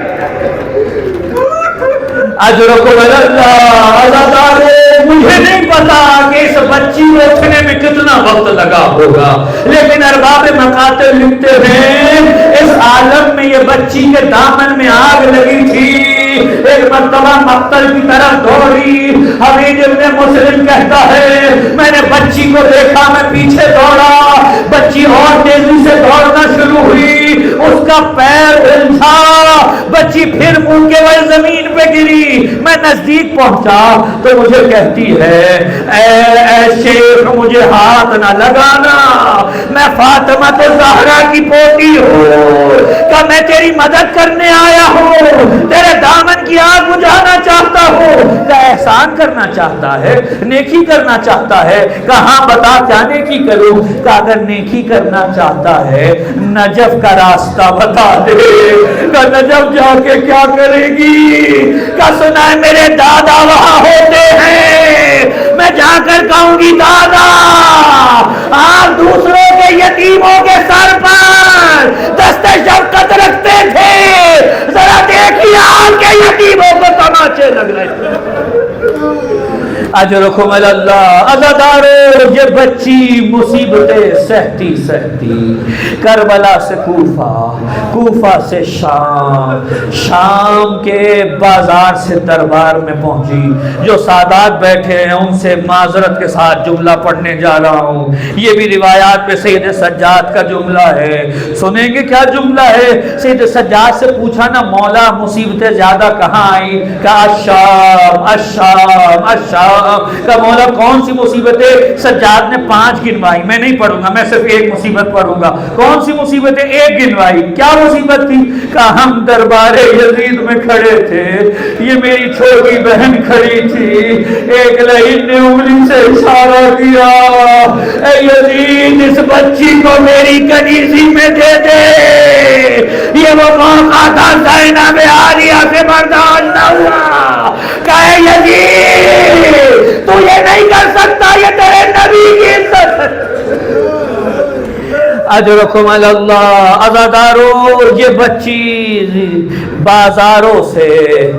اجرکم علی اللہ۔ عزادارو، مجھے نہیں پتا کہ اس بچی کو اٹھنے میں کتنا وقت لگا ہوگا، لیکن ارباب مقاتل لکھتے ہیں اس عالم میں یہ بچی کے دامن میں آگ لگی تھی۔ ایک مرتبہ مقتل کی طرف دوڑی، حمید ابن مسلم کہتا ہے میں نے بچی کو دیکھا، میں پیچھے دوڑا، بچی اور تیزی سے دوڑنا شروع ہوئی، اس کا پیر الجھا، بچی پھر منہ کے بل زمین پہ گری۔ میں نزدیک پہنچا تو مجھے کہتی ہے اے شیخ مجھے ہاتھ نہ لگانا، میں فاطمہ الزہرا کی پوتی ہوں، کہ میں تیری مدد کرنے آیا ہوں، تیرے دامن کی آگ بجھانا چاہتا ہوں۔ کہ احسان کرنا چاہتا ہے، نیکی کرنا چاہتا ہے؟ کہاں بتا کیا نیکی کروں؟ کہ اگر نیکی کرنا چاہتا ہے نجف کا راستہ بتا دے۔ کہ نجف جا کے کیا کرے گی؟ کہ سنا ہے میرے دادا وہاں ہوتے ہیں، میں جا کر کہوں گی دادا آپ دوسروں کے یتیموں کے سر پر دست شفقت رکھتے تھے، ذرا دیکھیے آپ کے یتیموں کو تماچے لگ رہے تھے۔ اجرکم علی اللہ۔ عزادارو، یہ بچی مصیبتیں سہتی سہتی کربلا سے کوفہ، کوفہ سے شام، شام کے بازار سے دربار میں پہنچی۔ جو سادات بیٹھے ہیں ان سے معذرت کے ساتھ جملہ پڑھنے جا رہا ہوں، یہ بھی روایات میں سید سجاد کا جملہ ہے، سنیں گے کیا جملہ ہے؟ سید سجاد سے پوچھا نا مولا مصیبتیں زیادہ کہاں آئی؟ کہ الشام الشام الشام، کہ مولا کون سی مصیبتیں؟ سجاد نے 5 گنوائی، میں نہیں پڑھوں گا، میں صرف ایک مصیبت پڑھوں گا۔ کون سی مصیبتیں؟ ایک گنوائی۔ کیا مصیبت تھی؟ کہ ہم دربار یزید میں کھڑے تھے، یہ میری چھوٹی بہن کھڑی تھی، ایک لعین نے انگلی سے اشارہ کیا، اے یزید اس بچی کو میری کنیزی میں دے دے۔ یہ وہ موقع تھا زینب عالیہ سے برداشت نہ ہوا، کہے یزید تو یہ نہیں کر سکتا، یہ تیرے نبی کی عزت ہے۔ اجرکم اللہ۔ عزادارو، یہ بچی بازاروں سے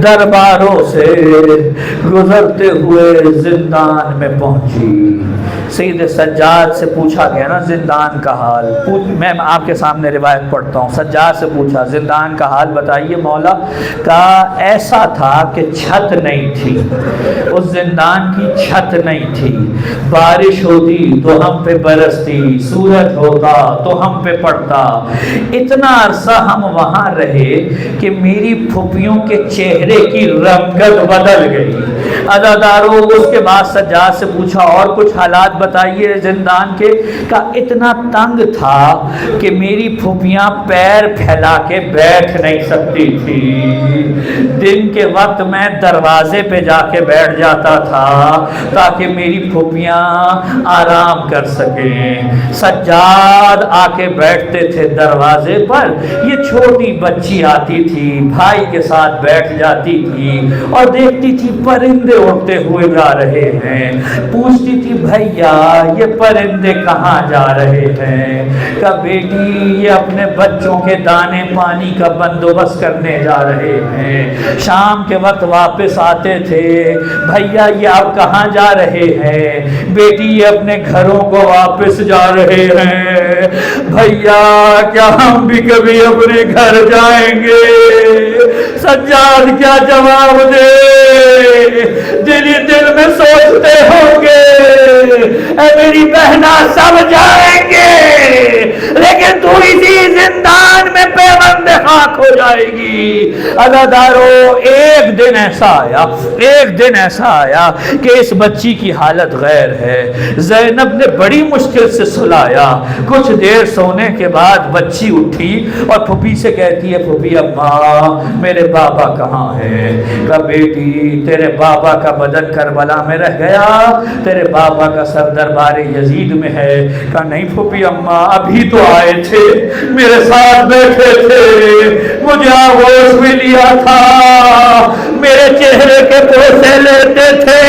درباروں سے گزرتے ہوئے زندان میں پہنچی۔ سید سجاد سے پوچھا گیا نا زندان کا حال، میں آپ کے سامنے روایت پڑھتا ہوں۔ سجاد سے پوچھا زندان کا حال بتائیے مولا۔ کا ایسا تھا کہ چھت نہیں تھی، اس زندان کی چھت نہیں تھی، بارش ہوتی تو ہم پہ برستی، سورج ہوتا تو ہم پہ پڑتا، اتنا عرصہ ہم وہاں رہے کہ میری پھوپھیوں کے چہرے کی رنگت بدل گئی۔ عزادارو، اس کے بعد سجاد سے پوچھا اور کچھ حالات بتائیے زندان کے۔ کا اتنا تنگ تھا کہ میری پھوپھیاں پیر پھیلا کے بیٹھ نہیں سکتی تھی، دن کے وقت میں دروازے پہ جا کے بیٹھ جاتا تھا تاکہ میری پھوپھیاں آرام کر سکیں۔ سجاد آ کے بیٹھتے تھے دروازے پر، یہ چھوٹی بچی آتی تھی بھائی کے ساتھ بیٹھ جاتی تھی اور دیکھتی تھی پرندے اڑتے ہوئے جا رہے ہیں، پوچھتی تھی بھیا یہ پرندے کہاں جا رہے ہیں؟ کہ بیٹی یہ اپنے بچوں کے دانے پانی کا بندوبست کرنے جا رہے ہیں، شام کے وقت واپس آتے تھے، بھیا یہ آپ کہاں جا رہے ہیں؟ بیٹی یہ اپنے گھروں کو واپس جا رہے ہیں۔ بھیا کیا ہم بھی کبھی اپنے گھر جائیں گے؟ سجاد کیا جواب دے؟ دل ہی دل میں سوچتے ہوں گے اے میری بہنا سب جائیں گے لیکن تو اسی زندان میں پیوند خاک ہو جائے گی۔ عزادارو، ایک دن ایسا آیا کہ اس بچی کی حالت غیر ہے۔ زینب نے بڑی مشکل سے سلایا، کچھ دیر سونے کے بعد بچی اٹھی اور پھوپھی سے کہتی ہے پھوپھی اماں میرے بابا کہاں ہے؟ کہا بیٹی تیرے بابا کا بدن کربلا میں رہ گیا، تیرے بابا کا سر دربار یزید میں ہے۔ کہا نہیں پھوپھی اماں ابھی تو آئے تھے، میرے ساتھ بیٹھے تھے، مجھے آغوش بھی لیا تھا، میرے چہرے کے بوسے لیتے تھے،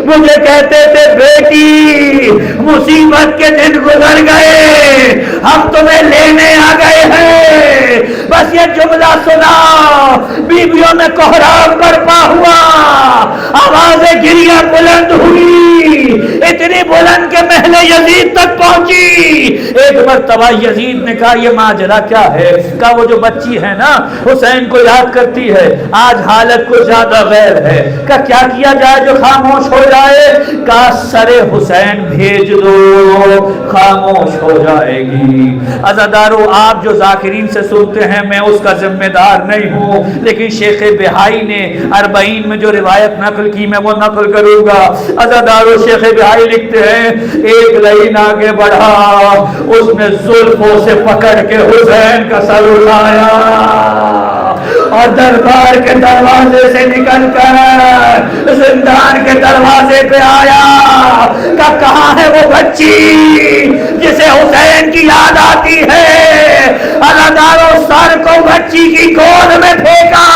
مجھے کہتے تھے بیٹی مصیبت کے دن گزر گئے، ہم تمہیں لینے آ گئے ہیں۔ بس یہ جملہ سنا بیویوں میں کوہرام برپا ہوا، آوازیں گریہ بلند ہوئی، اتنی بلند کہ محل یزید تک پہنچی۔ ایک مرتبہ یزید نے کہا یہ ماجرا کیا ہے؟ کہا وہ جو بچی ہے نا حسین کو یاد کرتی ہے، آج حالت کو زیادہ غیر ہے۔ کہا کیا کیا جائے جو خاموش ہو جائے؟ کہا سر حسین بھیج دو، خاموش ہو جائے گی۔ عزادارو، آپ جو ذاکرین سے سنتے ہیں میں اس کا ذمہ دار نہیں ہوں، لیکن شیخ بہائی نے 40 میں جو روایت نقل کی میں وہ نقل کروں گا۔ عزادارو، شیخ بہائی لکھتے ہیں ایک لائن آگے بڑھا، اس نے زلفوں سے پکڑ کے حسین کا سر اٹھایا اور دربار کے دروازے سے نکل کر زندان کے دروازے پہ آیا۔ کہاں ہے وہ بچی جسے حسین کی یاد آتی ہے؟ عزادارو، سر کو بچی کی گود میں پھینکا،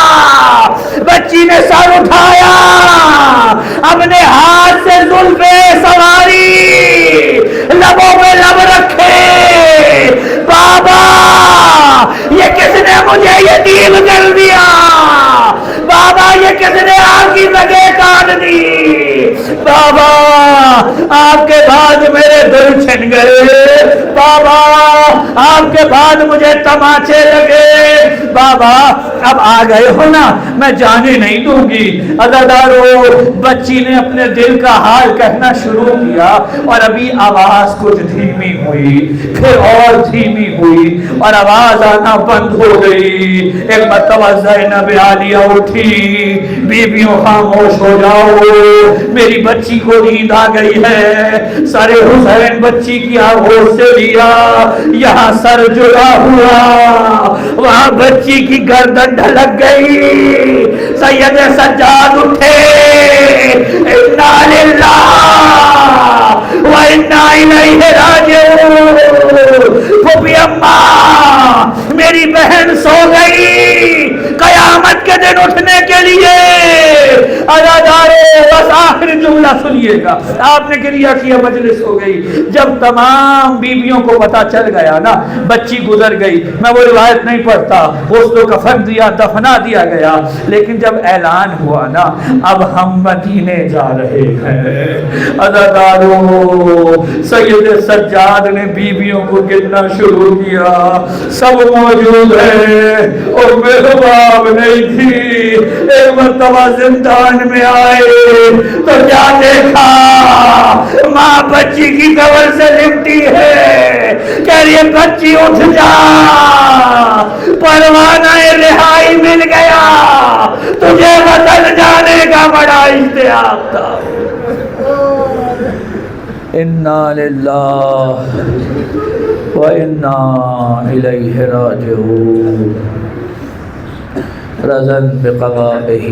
بچی نے سر اٹھایا، اپنے ہاتھ سے زلفیں سواری، لبوں پہ لب رکھے، بابا یہ کس نے مجھے یتیم کر دیا؟ بابا یہ کس نے آپ کی جگہ کاٹ دی؟ بابا آپ کے بعد میرے دل چھن گئے، بابا آپ کے بعد مجھے تماچے لگے، بابا اب آ گئے ہو نا، میں جانے نہیں دوں گی۔ عزادارو، بچی نے اپنے دل کا حال کہنا شروع کیا، اور ابھی آواز کچھ دھیمی ہوئی، پھر اور دھیمی ہوئی، اور آواز آنا بند ہو گئی۔ ایک مرتبہ زینب عالیہ اٹھی، بیویوں خاموش ہو جاؤ، میری بچی کو نیند آ گئی ہے۔ سر حسین بچی کی آغوش سے لیا، یہاں سر جڑا ہوا، وہاں بچی کی گردن ڈھلک گئی۔ سید سجاد اٹھے، انا للہ و انا الیہ راجعون۔ پھوپھی اماں میری بہن سو گئی، قیامت کے دن اٹھنے کے لیے۔ عزادارو، بس آخر جملہ سنیے گا، آپ نے گریہ کیا، مجلس ہو گئی۔ جب تمام بیویوں کو پتا چل گیا نا بچی گزر گئی، میں وہ روایت نہیں پڑھتا، اس کو کفن دیا، دفنا دیا گیا، لیکن جب اعلان ہوا نا اب ہم مدینے جا رہے ہیں، عزادارو سید سجاد نے بیویوں کو گننا شروع کیا، سب موجود ہیں اور میرے باپ نہیں تھی۔ ایک مرتبہ زندان میں آئے تو کیا دیکھا، ماں بچی کی قبر سے لپٹی ہے، کہہ رہی ہے بچی اٹھ جا، پروانہ رہائی مل گیا، تجھے وطن جانے کا بڑا اشتیاق تھا۔ انا للہ و انا الیہ راجعون۔ رضا بقضائہ